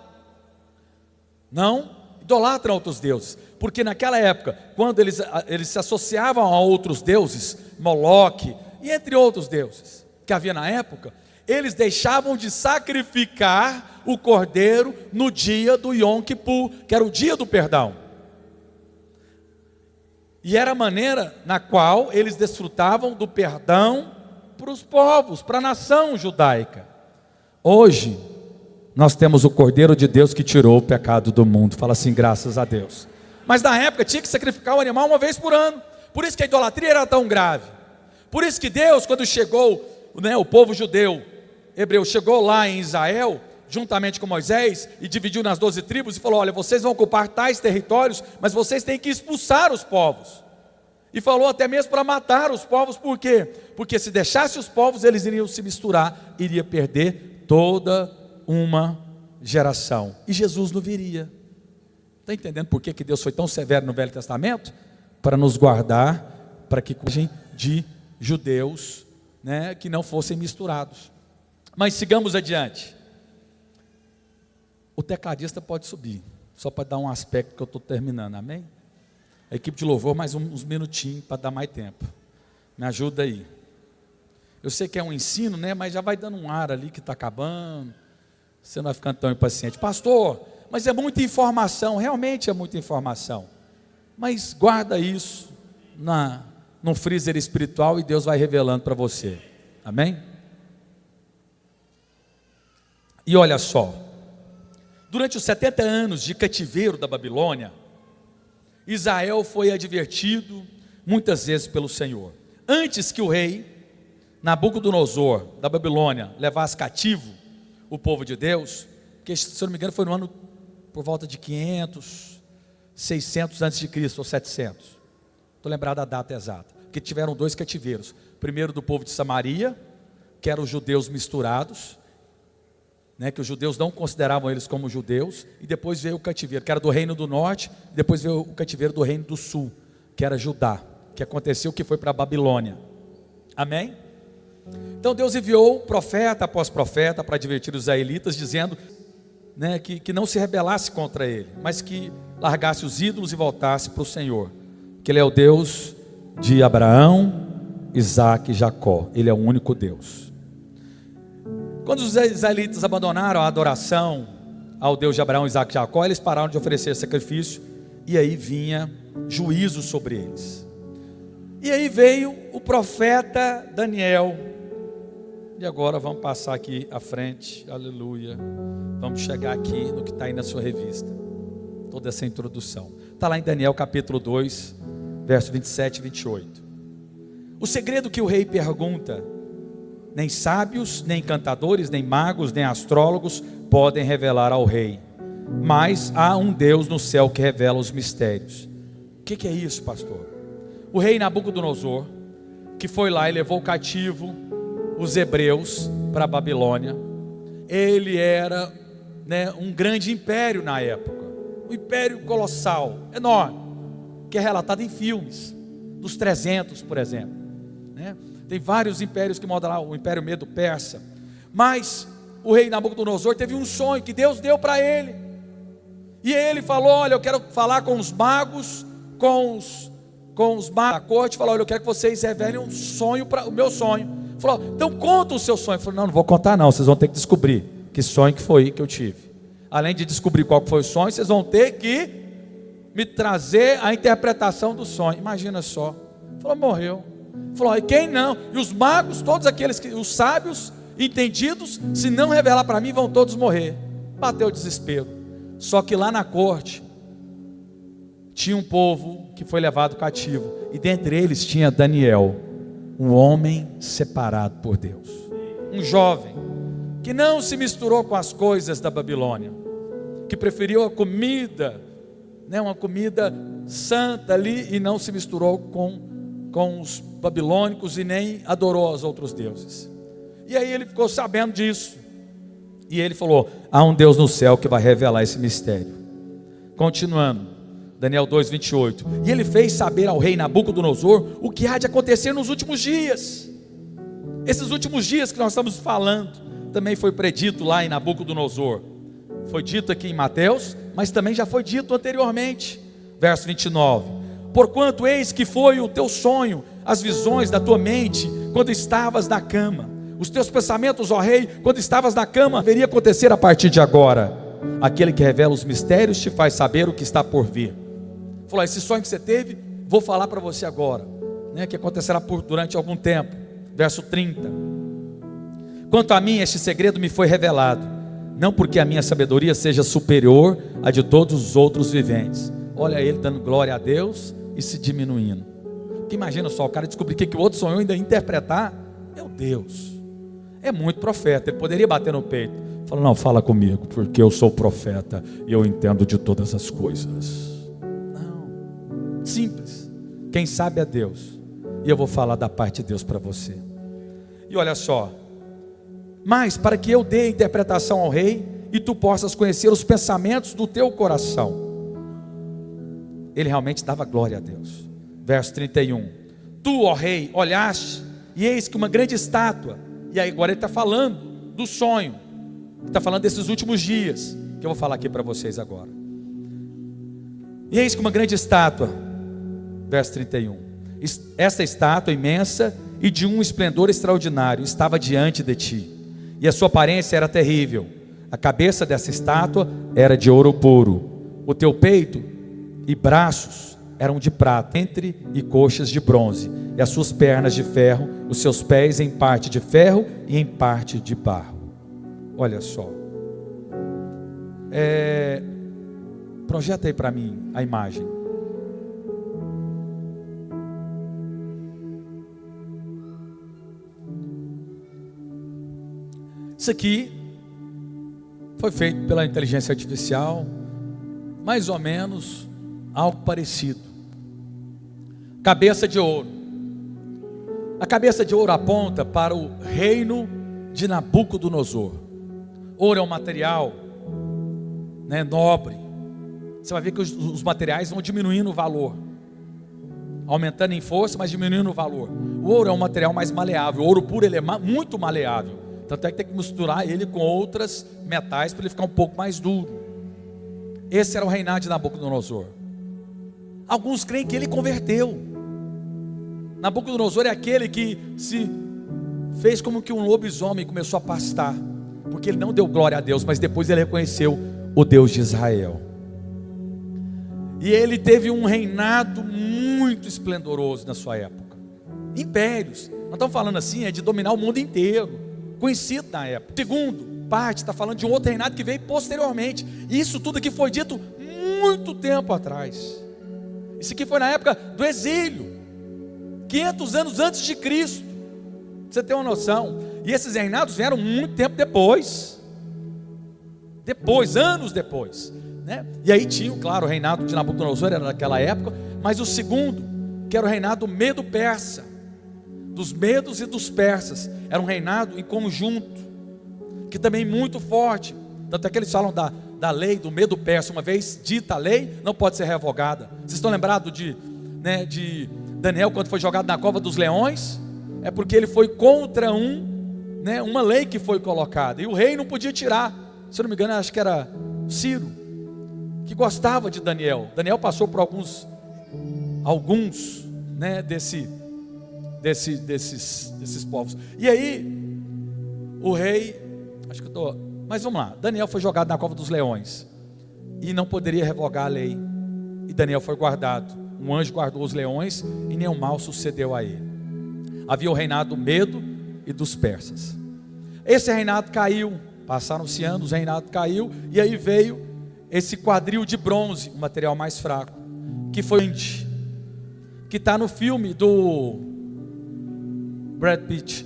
outros deuses, porque naquela época, quando eles se associavam a outros deuses, Moloque e entre outros deuses que havia na época, eles deixavam de sacrificar o cordeiro no dia do Yom Kippur, que era o dia do perdão, e era a maneira na qual eles desfrutavam do perdão para os povos, para a nação judaica. Hoje nós temos o Cordeiro de Deus que tirou o pecado do mundo. Fala assim, graças a Deus. Mas na época tinha que sacrificar o animal uma vez por ano. Por isso que a idolatria era tão grave. Por isso que Deus, quando chegou, o povo judeu, hebreu, chegou lá em Israel, juntamente com Moisés, e dividiu nas 12 tribos, e falou: olha, vocês vão ocupar tais territórios, mas vocês têm que expulsar os povos. E falou até mesmo para matar os povos. Por quê? Porque se deixasse os povos, eles iriam se misturar, iria perder toda uma geração, e Jesus não viria. Está entendendo por que Deus foi tão severo no Velho Testamento? Para nos guardar, para que de judeus, né, que não fossem misturados. Mas sigamos adiante. O tecladista pode subir, só para dar um aspecto que eu estou terminando, amém? A equipe de louvor, mais uns minutinhos para dar mais tempo. Me ajuda aí. Eu sei que é um ensino, né, mas já vai dando um ar ali que está acabando. Você não vai ficando tão impaciente. Pastor, mas é muita informação. Realmente é muita informação. Mas guarda isso num freezer espiritual e Deus vai revelando para você. Amém? E olha só. Durante os 70 anos de cativeiro da Babilônia, Israel foi advertido muitas vezes pelo Senhor. Antes que o rei Nabucodonosor da Babilônia levasse cativo o povo de Deus, que se eu não me engano foi no ano por volta de 500, 600 antes de Cristo, ou 700, estou lembrado da data exata, porque tiveram 2 cativeiros, primeiro do povo de Samaria, que eram os judeus misturados, né, que os judeus não consideravam eles como judeus, e depois veio o cativeiro, que era do reino do norte, e depois veio o cativeiro do reino do sul, que era Judá, que aconteceu, que foi para a Babilônia. Amém? Então Deus enviou profeta após profeta para advertir os israelitas, dizendo, né, que não se rebelasse contra ele, mas que largasse os ídolos e voltasse para o Senhor, que Ele é o Deus de Abraão, Isaque e Jacó. Ele é o único Deus. Quando os israelitas abandonaram a adoração ao Deus de Abraão, Isaque e Jacó, eles pararam de oferecer sacrifício, e aí vinha juízo sobre eles. E aí veio o profeta Daniel. E agora vamos passar aqui à frente, aleluia. Vamos chegar aqui no que está aí na sua revista, toda essa introdução. Está lá em Daniel capítulo 2, verso 27 e 28. O segredo que o rei pergunta, nem sábios, nem encantadores, nem magos, nem astrólogos podem revelar ao rei, mas há um Deus no céu que revela os mistérios. O que é isso, pastor? O rei Nabucodonosor, que foi lá e levou cativo os hebreus para a Babilônia, ele era, né, um grande império na época, um império colossal, enorme, que é relatado em filmes, dos 300, por exemplo, né? Tem vários impérios que mostram lá, o Império Medo-Persa. Mas o rei Nabucodonosor teve um sonho que Deus deu para ele, e ele falou, olha, eu quero falar com os magos, com os magos da corte, falou, olha, eu quero que vocês revelem um sonho, o meu sonho. Falou, então conta o seu sonho. Ele falou, não vou contar não, vocês vão ter que descobrir que sonho que foi que eu tive. Além de descobrir qual foi o sonho, vocês vão ter que me trazer a interpretação do sonho. Imagina só. Falou, morreu. Falou, e quem não? E os magos, todos aqueles que, os sábios, entendidos, se não revelar para mim, vão todos morrer. Bateu o desespero. Só que lá na corte tinha um povo que foi levado cativo, e dentre eles tinha Daniel, um homem separado por Deus, um jovem que não se misturou com as coisas da Babilônia, que preferiu a comida, né, uma comida santa ali, e não se misturou com os babilônicos e nem adorou aos outros deuses. E aí ele ficou sabendo disso, e ele falou, há um Deus no céu que vai revelar esse mistério. Continuando, Daniel 2, 28. E ele fez saber ao rei Nabucodonosor o que há de acontecer nos últimos dias. Esses últimos dias que nós estamos falando, também foi predito lá em Nabucodonosor. Foi dito aqui em Mateus, mas também já foi dito anteriormente. Verso 29. Porquanto eis que foi o teu sonho, as visões da tua mente, quando estavas na cama. Os teus pensamentos, ó rei, quando estavas na cama, deveria acontecer a partir de agora. Aquele que revela os mistérios te faz saber o que está por vir. Falou, esse sonho que você teve, vou falar para você agora, né, que acontecerá durante algum tempo. Verso 30. Quanto a mim, este segredo me foi revelado, não porque a minha sabedoria seja superior à de todos os outros viventes. Olha ele dando glória a Deus e se diminuindo. Porque imagina só, o cara descobrir que o outro sonhou e ainda interpretar. Meu Deus, é muito profeta. Ele poderia bater no peito, falou, não, fala comigo, porque eu sou profeta e eu entendo de todas as coisas. Não, simples. Quem sabe é Deus, e eu vou falar da parte de Deus para você. E olha só, mas para que eu dê interpretação ao rei, e tu possas conhecer os pensamentos do teu coração. Ele realmente dava glória a Deus. Verso 31. Tu, ó rei, olhaste, e eis que uma grande estátua. E aí agora ele está falando do sonho, está falando desses últimos dias, que eu vou falar aqui para vocês agora. E eis que uma grande estátua, verso 31, esta estátua imensa e de um esplendor extraordinário estava diante de ti, e a sua aparência era terrível. A cabeça dessa estátua era de ouro puro, o teu peito e braços eram de prata, entre e coxas de bronze, e as suas pernas de ferro, os seus pés em parte de ferro e em parte de barro. Olha só, projeta aí para mim a imagem. Isso aqui foi feito pela inteligência artificial, mais ou menos algo parecido. Cabeça de ouro. A cabeça de ouro aponta para o reino de Nabucodonosor, Ouro é um material, né, nobre. Você vai ver que os materiais vão diminuindo o valor, aumentando em força, mas diminuindo o valor. O ouro é um material mais maleável. O ouro puro, ele é muito maleável. Tanto é que tem que misturar ele com outros metais para ele ficar um pouco mais duro. Esse era o reinado de Nabucodonosor. Alguns creem que ele converteu. Nabucodonosor é aquele que se fez como que um lobisomem e começou a pastar, porque ele não deu glória a Deus, mas depois ele reconheceu o Deus de Israel. E ele teve um reinado muito esplendoroso na sua época. Impérios, nós estamos falando assim, é de dominar o mundo inteiro, conhecido na época. Segundo parte, está falando de um outro reinado que veio posteriormente. E isso tudo aqui foi dito muito tempo atrás. Isso aqui foi na época do exílio, 500 anos antes de Cristo, pra você ter uma noção. E esses reinados vieram muito tempo depois, anos depois, né? E aí tinha, claro, o reinado de Nabucodonosor, era naquela época. Mas o segundo, que era o reinado medo-persa, dos medos e dos persas, era um reinado em conjunto, que também muito forte. Tanto é que eles falam da lei do medo-persa. Uma vez dita a lei, não pode ser revogada. Vocês estão lembrados de Daniel, quando foi jogado na cova dos leões? É porque ele foi contra uma lei que foi colocada, e o rei não podia tirar. Se eu não me engano, acho que era Ciro, que gostava de Daniel. Daniel passou por alguns desses povos. E aí o rei, mas vamos lá, Daniel foi jogado na cova dos leões e não poderia revogar a lei, e Daniel foi guardado. Um anjo guardou os leões e nenhum mal sucedeu a ele. Havia o reinado do medo e dos persas. Esse reinado caiu, passaram-se anos, o reinado caiu, e aí veio esse quadril de bronze, um material mais fraco, que foi que está no filme do Brad Pitt.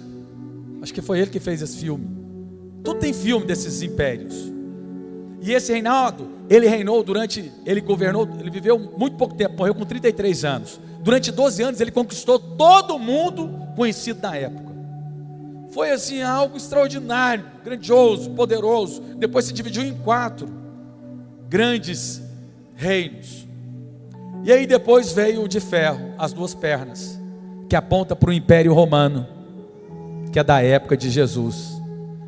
Acho que foi ele que fez esse filme. Tudo tem filme desses impérios. E esse reinado, ele governou, ele viveu muito pouco tempo, morreu com 33 anos. Durante 12 anos ele conquistou todo mundo conhecido na época. Foi assim algo extraordinário, grandioso, poderoso. Depois se dividiu em 4 grandes reinos. E aí depois veio o de ferro, as 2 pernas, que aponta para o Império Romano, que é da época de Jesus.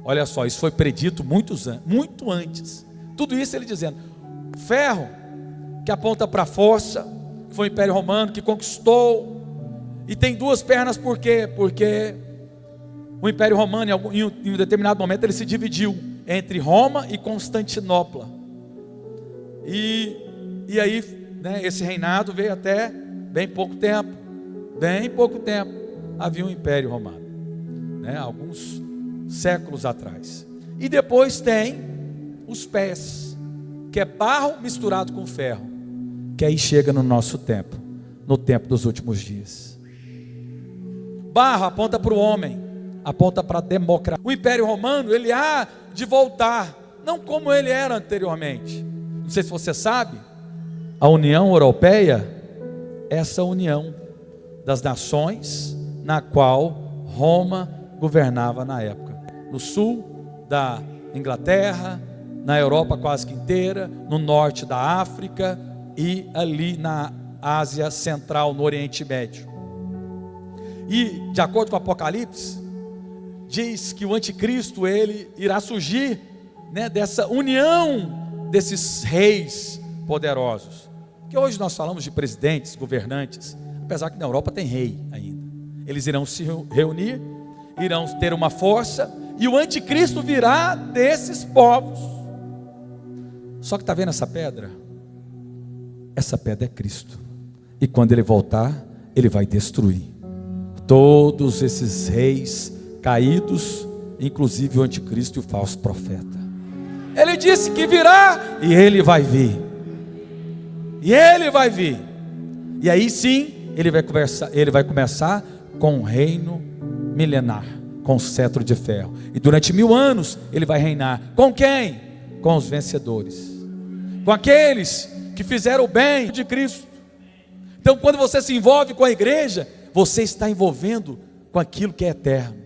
Olha só, isso foi predito muito antes. Tudo isso ele dizendo: ferro, que aponta para a força, que foi o Império Romano que conquistou. E tem 2 pernas, por quê? Porque o Império Romano, em um determinado momento, ele se dividiu entre Roma e Constantinopla. E aí, esse reinado veio até bem pouco tempo. Havia um Império Romano, alguns séculos atrás. E depois tem os pés, que é barro misturado com ferro, que aí chega no nosso tempo, no tempo dos últimos dias. Barro aponta para o homem, aponta para a democracia. O Império Romano, ele há de voltar, não como ele era anteriormente. Não sei se você sabe, a União Europeia, essa união das nações na qual Roma governava na época, no sul da Inglaterra, na Europa quase que inteira, no norte da África e ali na Ásia Central, no Oriente Médio. E de acordo com o Apocalipse, diz que o anticristo, ele irá surgir, dessa união desses reis poderosos, que hoje nós falamos de presidentes, governantes, apesar que na Europa tem rei ainda. Eles irão se reunir, irão ter uma força, e o anticristo virá desses povos. Só que está vendo essa pedra? Essa pedra é Cristo, e quando ele voltar, ele vai destruir todos esses reis caídos, inclusive o anticristo e o falso profeta. Ele disse que virá, e ele vai vir. E aí sim, ele vai começar com um reino milenar, com o cetro de ferro. E durante 1000 anos, ele vai reinar. Com quem? Com os vencedores. Com aqueles que fizeram o bem de Cristo. Então, quando você se envolve com a igreja, você está envolvendo com aquilo que é eterno.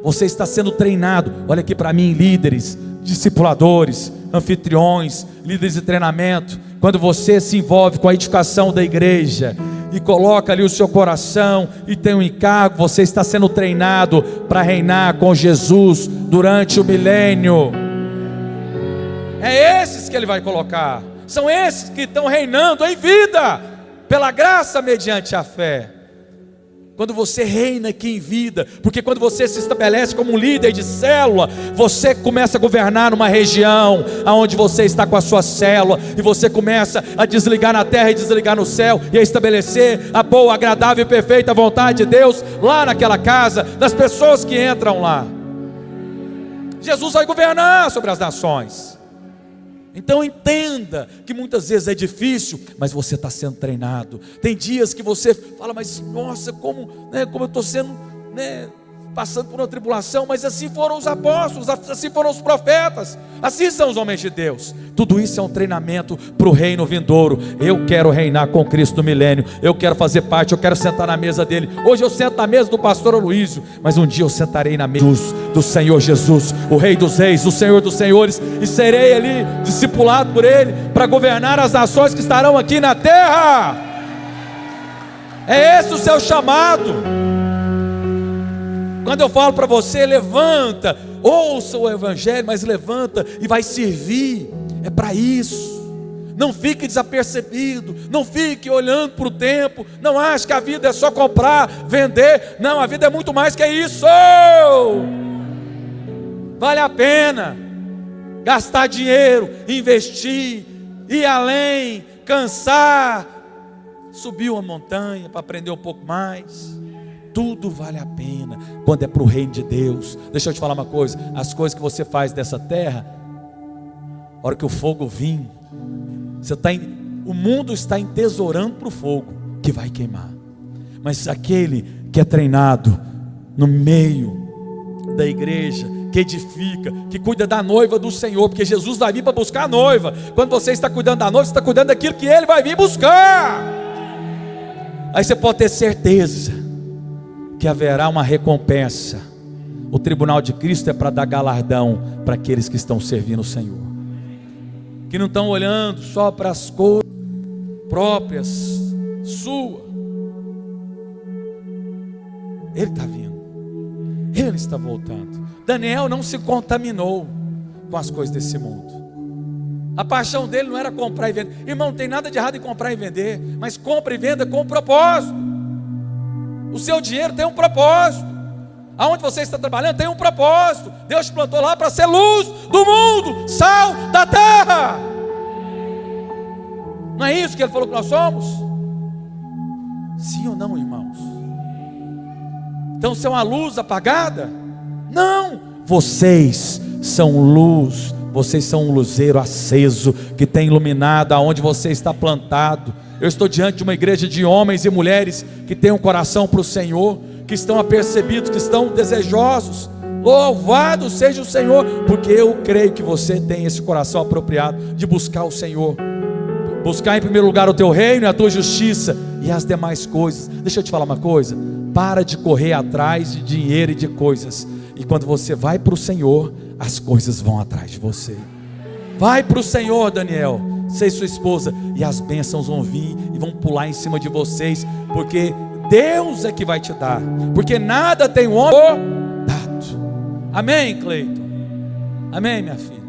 Você está sendo treinado. Olha aqui para mim, líderes, discipuladores, anfitriões, líderes de treinamento, quando você se envolve com a edificação da igreja e coloca ali o seu coração e tem um encargo, você está sendo treinado para reinar com Jesus durante o milênio. É esses que Ele vai colocar, são esses que estão reinando em vida, pela graça mediante a fé. Quando você reina aqui em vida, porque quando você se estabelece como um líder de célula, você começa a governar numa região aonde você está com a sua célula, e você começa a desligar na terra e desligar no céu, e a estabelecer a boa, agradável e perfeita vontade de Deus lá naquela casa, das pessoas que entram lá. Jesus vai governar sobre as nações. Então entenda que muitas vezes é difícil, mas você está sendo treinado. Tem dias que você fala, mas nossa, como eu estou sendo, passando por uma tribulação. Mas assim foram os apóstolos, assim foram os profetas, assim são os homens de Deus. Tudo isso é um treinamento para o reino vindouro. Eu quero reinar com Cristo no milênio, eu quero fazer parte, eu quero sentar na mesa dele. Hoje eu sento na mesa do pastor Aloísio, mas um dia eu sentarei na mesa do Senhor Jesus, o Rei dos Reis, o Senhor dos Senhores, e serei ali discipulado por Ele, para governar as nações que estarão aqui na terra. É esse o seu chamado. Quando eu falo para você, levanta, ouça o Evangelho, mas levanta e vai servir, é para isso. Não fique desapercebido, não fique olhando para o tempo, não ache que a vida é só comprar, vender. Não, a vida é muito mais que isso. Vale a pena gastar dinheiro, investir, ir além, cansar, subir uma montanha para aprender um pouco mais. Tudo vale a pena quando é para o reino de Deus. Deixa eu te falar uma coisa: as coisas que você faz dessa terra, a hora que o fogo vir, o mundo está entesourando para o fogo que vai queimar. Mas aquele que é treinado no meio da igreja, que edifica, que cuida da noiva do Senhor, porque Jesus vai vir para buscar a noiva. Quando você está cuidando da noiva, você está cuidando daquilo que Ele vai vir buscar. Aí você pode ter certeza que haverá uma recompensa. O tribunal de Cristo é para dar galardão para aqueles que estão servindo o Senhor, que não estão olhando só para as coisas próprias suas. Ele está vindo, Ele está voltando. Daniel não se contaminou com as coisas desse mundo. A paixão dele não era comprar e vender. Irmão, não tem nada de errado em comprar e vender, mas compra e venda com um propósito. O seu dinheiro tem um propósito. Aonde você está trabalhando tem um propósito. Deus te plantou lá para ser luz do mundo, sal da terra. Não é isso que Ele falou que nós somos? Sim ou não, irmãos? Então, se é uma luz apagada? Não, vocês são luz. Vocês são um luzeiro aceso que tem iluminado aonde você está plantado. Eu estou diante de uma igreja de homens e mulheres que têm um coração para o Senhor, que estão apercebidos, que estão desejosos. Louvado seja o Senhor, porque eu creio que você tem esse coração apropriado de buscar o Senhor. Buscar em primeiro lugar o teu reino e a tua justiça, e as demais coisas. Deixa eu te falar uma coisa: para de correr atrás de dinheiro e de coisas. E quando você vai para o Senhor, as coisas vão atrás de você. Vai para o Senhor, Daniel, você e sua esposa, e as bênçãos vão vir e vão pular em cima de vocês, porque Deus é que vai te dar, porque nada tem o homem dado. Amém, Cleiton? Amém, minha filha?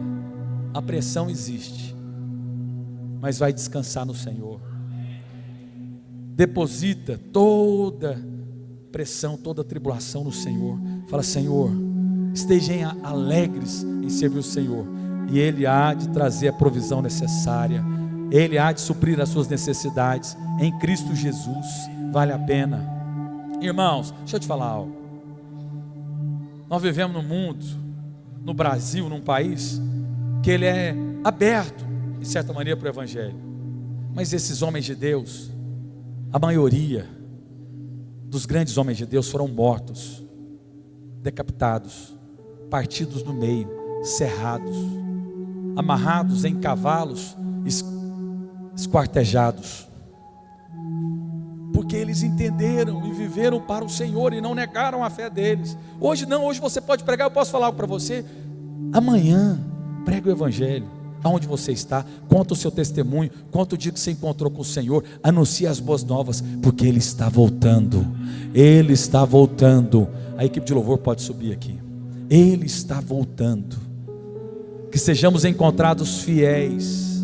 A pressão existe, mas vai descansar no Senhor. Deposita toda pressão, toda tribulação no Senhor. Fala: Senhor, estejam alegres em servir o Senhor, e Ele há de trazer a provisão necessária, Ele há de suprir as suas necessidades em Cristo Jesus. Vale a pena. Irmãos, deixa eu te falar algo. Nós vivemos num mundo, no Brasil, num país que ele é aberto, de certa maneira, para o Evangelho. Mas esses homens de Deus, a maioria dos grandes homens de Deus foram mortos, decapitados, partidos no meio, cerrados, amarrados em cavalos, esquartejados, porque eles entenderam e viveram para o Senhor e não negaram a fé deles. Hoje não, hoje você pode pregar, eu posso falar algo para você. Amanhã Prega o evangelho. Aonde você está, conta o seu testemunho, conta o dia que você encontrou com o Senhor, anuncia as boas novas, porque Ele está voltando. Ele está voltando. A equipe de louvor pode subir aqui. Ele está voltando. Que sejamos encontrados fiéis,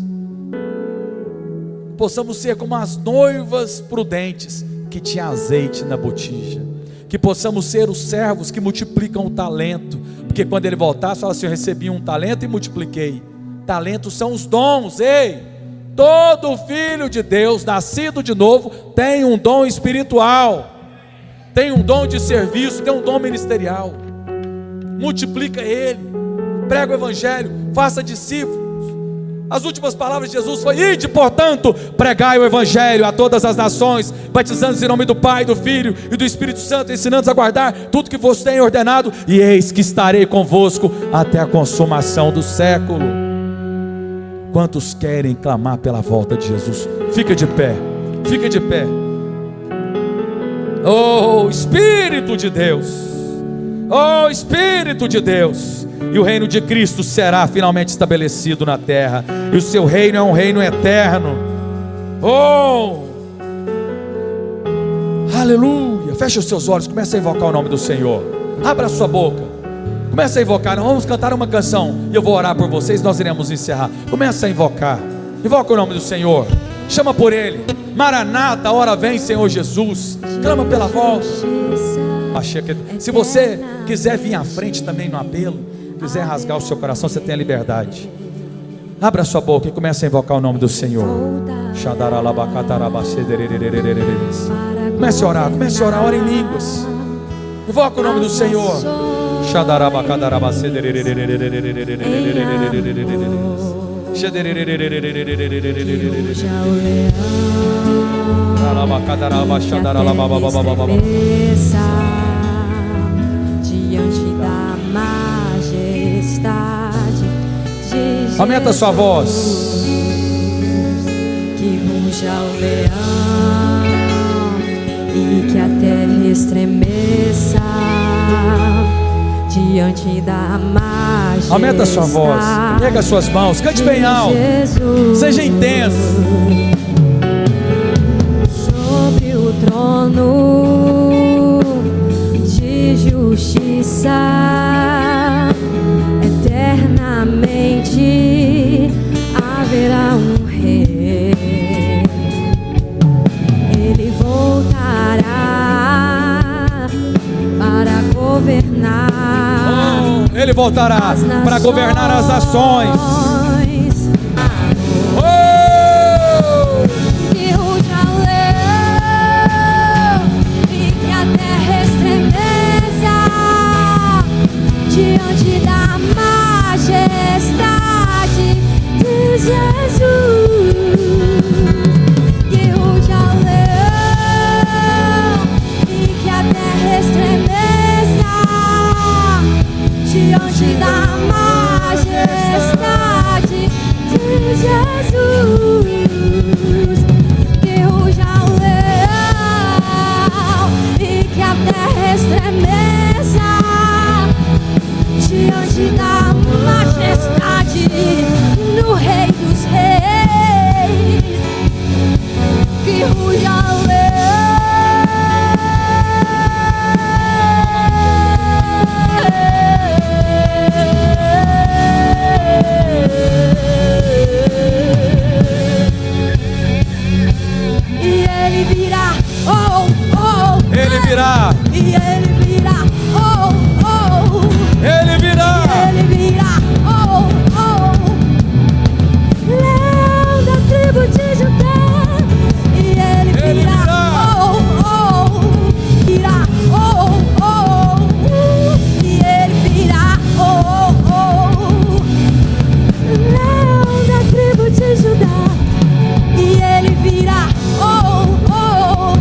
possamos ser como as noivas prudentes que tinha azeite na botija, que possamos ser os servos que multiplicam o talento, porque quando Ele voltar, fala assim: eu recebi um talento e multipliquei. Talentos são os dons. Ei, todo filho de Deus, nascido de novo, tem um dom espiritual, tem um dom de serviço, tem um dom ministerial. Multiplica ele, prega o evangelho, faça discípulos. As últimas palavras de Jesus foi: ide, portanto, pregai o evangelho a todas as nações, batizando-os em nome do Pai, do Filho e do Espírito Santo, ensinando-os a guardar tudo que vos tenho ordenado, e eis que estarei convosco até a consumação do século. Quantos querem clamar pela volta de Jesus? Fica de pé, fica de pé. Oh Espírito de Deus, oh Espírito de Deus. E o reino de Cristo será finalmente estabelecido na terra, e o seu reino é um reino eterno. Oh, aleluia. Feche os seus olhos, comece a invocar o nome do Senhor. Abra a sua boca, comece a invocar. Nós vamos cantar uma canção e eu vou orar por vocês, nós iremos encerrar. Comece a invocar, invoca o nome do Senhor, chama por Ele. Maranata, a hora vem, Senhor Jesus. Clama pela volta. Se você quiser vir à frente também no apelo, quiser rasgar o seu coração, você tem a liberdade. Abra a sua boca e comece a invocar o nome do Senhor. Comece a orar, ora em línguas. Invoca o nome do Senhor. Diante da majestade de Jesus, aumenta a sua voz. Que ruja o leão e que a terra estremeça diante da majestade. Aumenta a sua voz, pega as suas mãos, cante bem alto, seja intenso. Sobre o trono de justiça, eternamente haverá um rei. Ele voltará para governar. Ele voltará para governar as nações. Que ruja o leão e que a terra estremeça diante da majestade de Jesus. Que ruja o leão e que a terra estremeça diante da majestade de Jesus. Que ruja o leão e que a terra estremeça diante da majestade do Rei dos Reis. Que ruja o ele virá, oh, oh, ele virá, e ele virá, oh, oh, ele virá, ele virá, oh, oh, leão da tribo de Judá, e ele virá, oh, oh, virá, oh, oh, e ele virá, oh, oh, leão da tribo de Judá, e ele virá, oh, oh,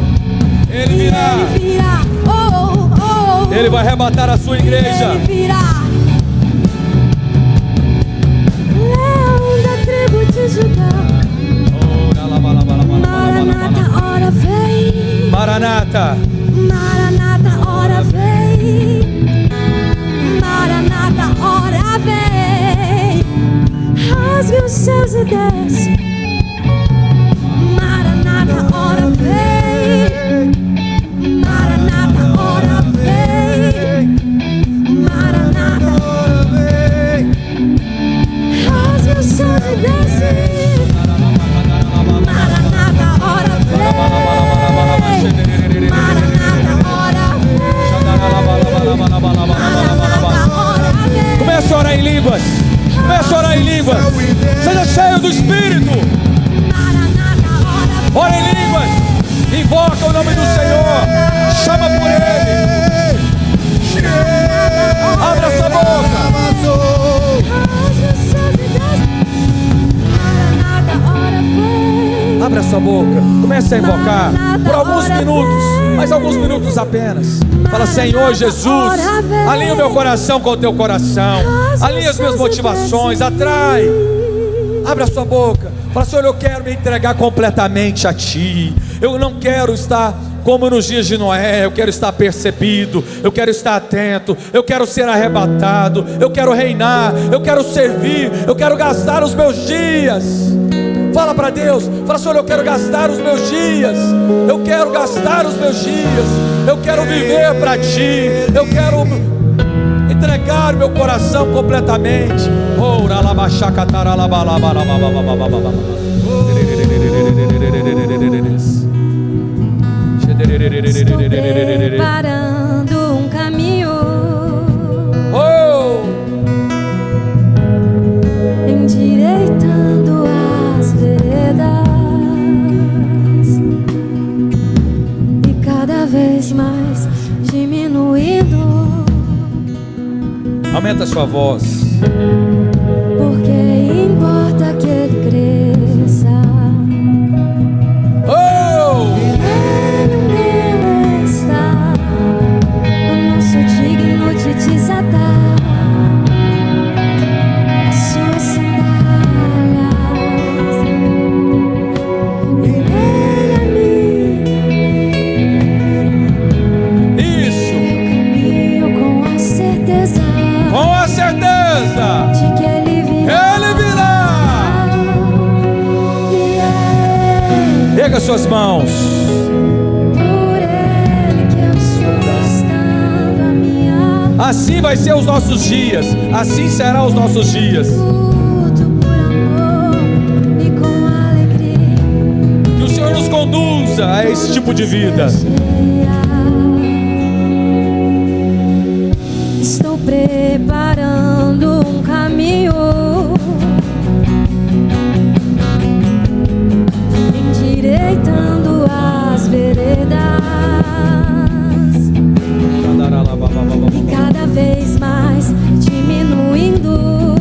ele virá, oh, oh, ele vai arrebatar a sua igreja. ele virá, leão da tribo de Judá. Maranata, ora vem. Maranata, Maranata, ora vem. Maranata, ora vem. desce. Maranata, hora vem. Maranata, hora vem. Maranata, hora vem. Rasga o céu e desce. Maranata, hora vem. Maranata, hora vem. Comece a orar em línguas. Comece a orar em línguas. Seja cheio do Espírito. Ora em línguas. Invoca o nome do Senhor. Chama por Ele. Abra sua boca. Abra sua boca. Comece a invocar por alguns minutos, mas alguns minutos apenas. Fala: Senhor Jesus, alinha o meu coração com o teu coração. Alinha as minhas motivações. Atrai. Abra sua boca. Fala: Senhor, eu quero me entregar completamente a Ti. Eu não quero estar como nos dias de Noé. Eu quero estar percebido. Eu quero estar atento. Eu quero ser arrebatado. Eu quero reinar. Eu quero servir. Eu quero gastar os meus dias. Fala para Deus. Fala: Senhor, eu quero gastar os meus dias. Eu quero gastar os meus dias. Eu quero viver para Ti. Eu quero entregar meu coração completamente. Estou preparando um caminho, endireitando as veredas e cada vez mais diminuindo. Aumenta a sua voz. Porque importa que ele cresça. Ele meu está, eu não sou digno de desatar as suas sandálias. E ele a mim. Isso. Eu caminho com a certeza. Com a certeza de que ele virá. Ele virá. Erga suas mãos. Por ele que eu estou gastando a minha Assim vai ser os nossos dias. Assim serão os nossos dias. tudo por amor e com alegria. Que o Senhor nos conduza a esse tipo de vida. Estou preparando um caminho, endireitando as veredas e cada vez mais diminuindo.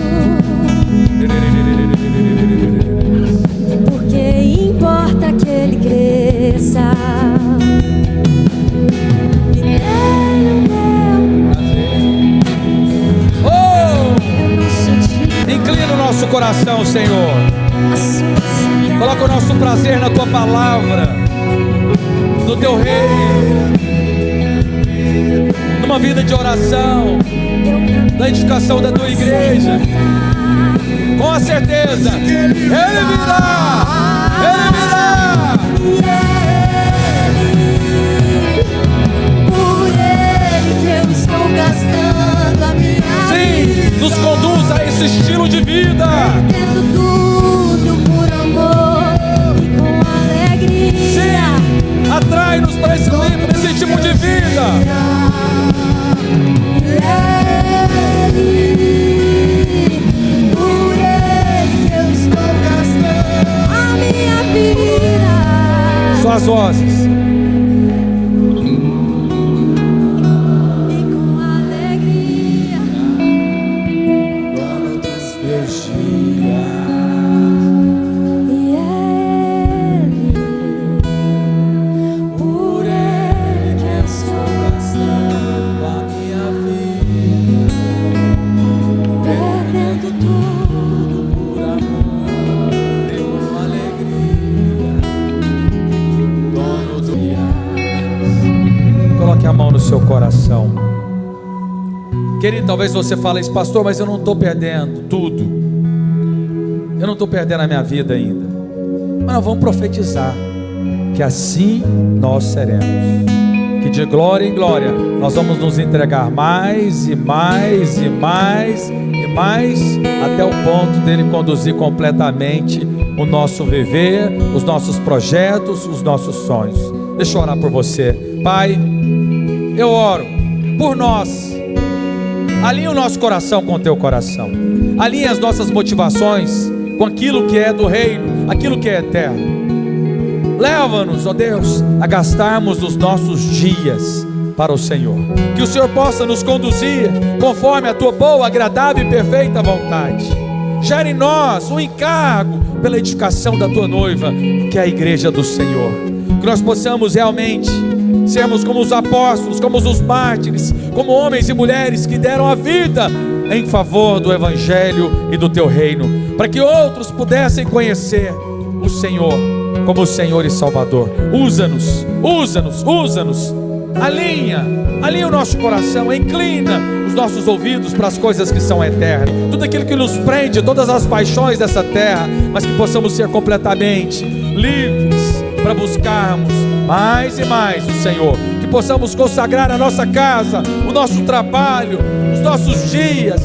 Porque importa que ele cresça. E ele Inclina o nosso coração, Senhor. Coloca o nosso prazer na Tua palavra, no Teu reino, numa vida de oração, na edificação da Tua igreja. Com a certeza, Ele virá. Ele virá. Por ele que eu estou gastando a minha vida. Sim, nos conduz a esse estilo de vida. Tendo tudo por amor e com alegria. Sim, atrai-nos para esse tipo de vida. Por ele que eu estou gastando a minha vida. Suas vozes. E com alegria. Dono dos meus dias. E ele, por ele que eu estou gastando A minha vida, perdendo tudo por amor e com alegria. Dono dos dias. Coloque a mão no seu coração. Querido, talvez você fale isso: pastor, mas eu não estou perdendo tudo. Eu não estou perdendo a minha vida ainda. Mas nós vamos profetizar que assim nós seremos. Que de glória em glória nós vamos nos entregar mais e mais e mais e mais, até o ponto dele conduzir completamente o nosso viver, os nossos projetos, os nossos sonhos. Deixa eu orar por você. Pai, eu oro por nós. Alinha o nosso coração com o teu coração. Alinha as nossas motivações com aquilo que é do reino, aquilo que é eterno. Leva-nos, ó Deus, a gastarmos os nossos dias para o Senhor. Que o Senhor possa nos conduzir conforme a tua boa, agradável e perfeita vontade. Gere em nós um encargo pela edificação da tua noiva, que é a igreja do Senhor. Que nós possamos realmente sermos como os apóstolos, como os mártires, como homens e mulheres que deram a vida em favor do Evangelho e do teu reino, para que outros pudessem conhecer o Senhor como o Senhor e Salvador. Usa-nos, usa-nos, usa-nos. Alinha o nosso coração, inclina os nossos ouvidos para as coisas que são eternas, tudo aquilo que nos prende, todas as paixões dessa terra, mas que possamos ser completamente livres para buscarmos mais e mais o Senhor, que possamos consagrar a nossa casa, o nosso trabalho, os nossos dias,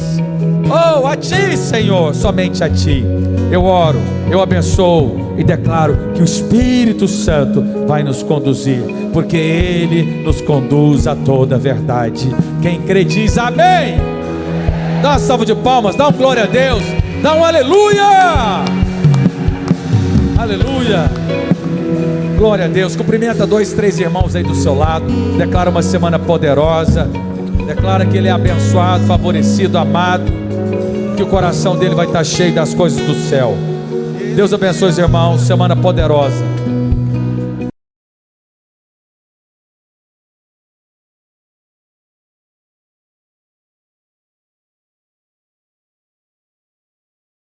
a Ti, Senhor, somente a Ti. Eu oro, eu abençoo e declaro que o Espírito Santo vai nos conduzir, porque Ele nos conduz a toda a verdade. Quem crê diz amém. Dá uma salva de palmas, dá um glória a Deus, dá um aleluia. Aleluia. Glória a Deus. Cumprimenta 2, 3 irmãos aí do seu lado. Declara uma semana poderosa. Declara que ele é abençoado, favorecido, amado, que o coração dele vai estar cheio das coisas do céu. Deus abençoe os irmãos. Semana poderosa.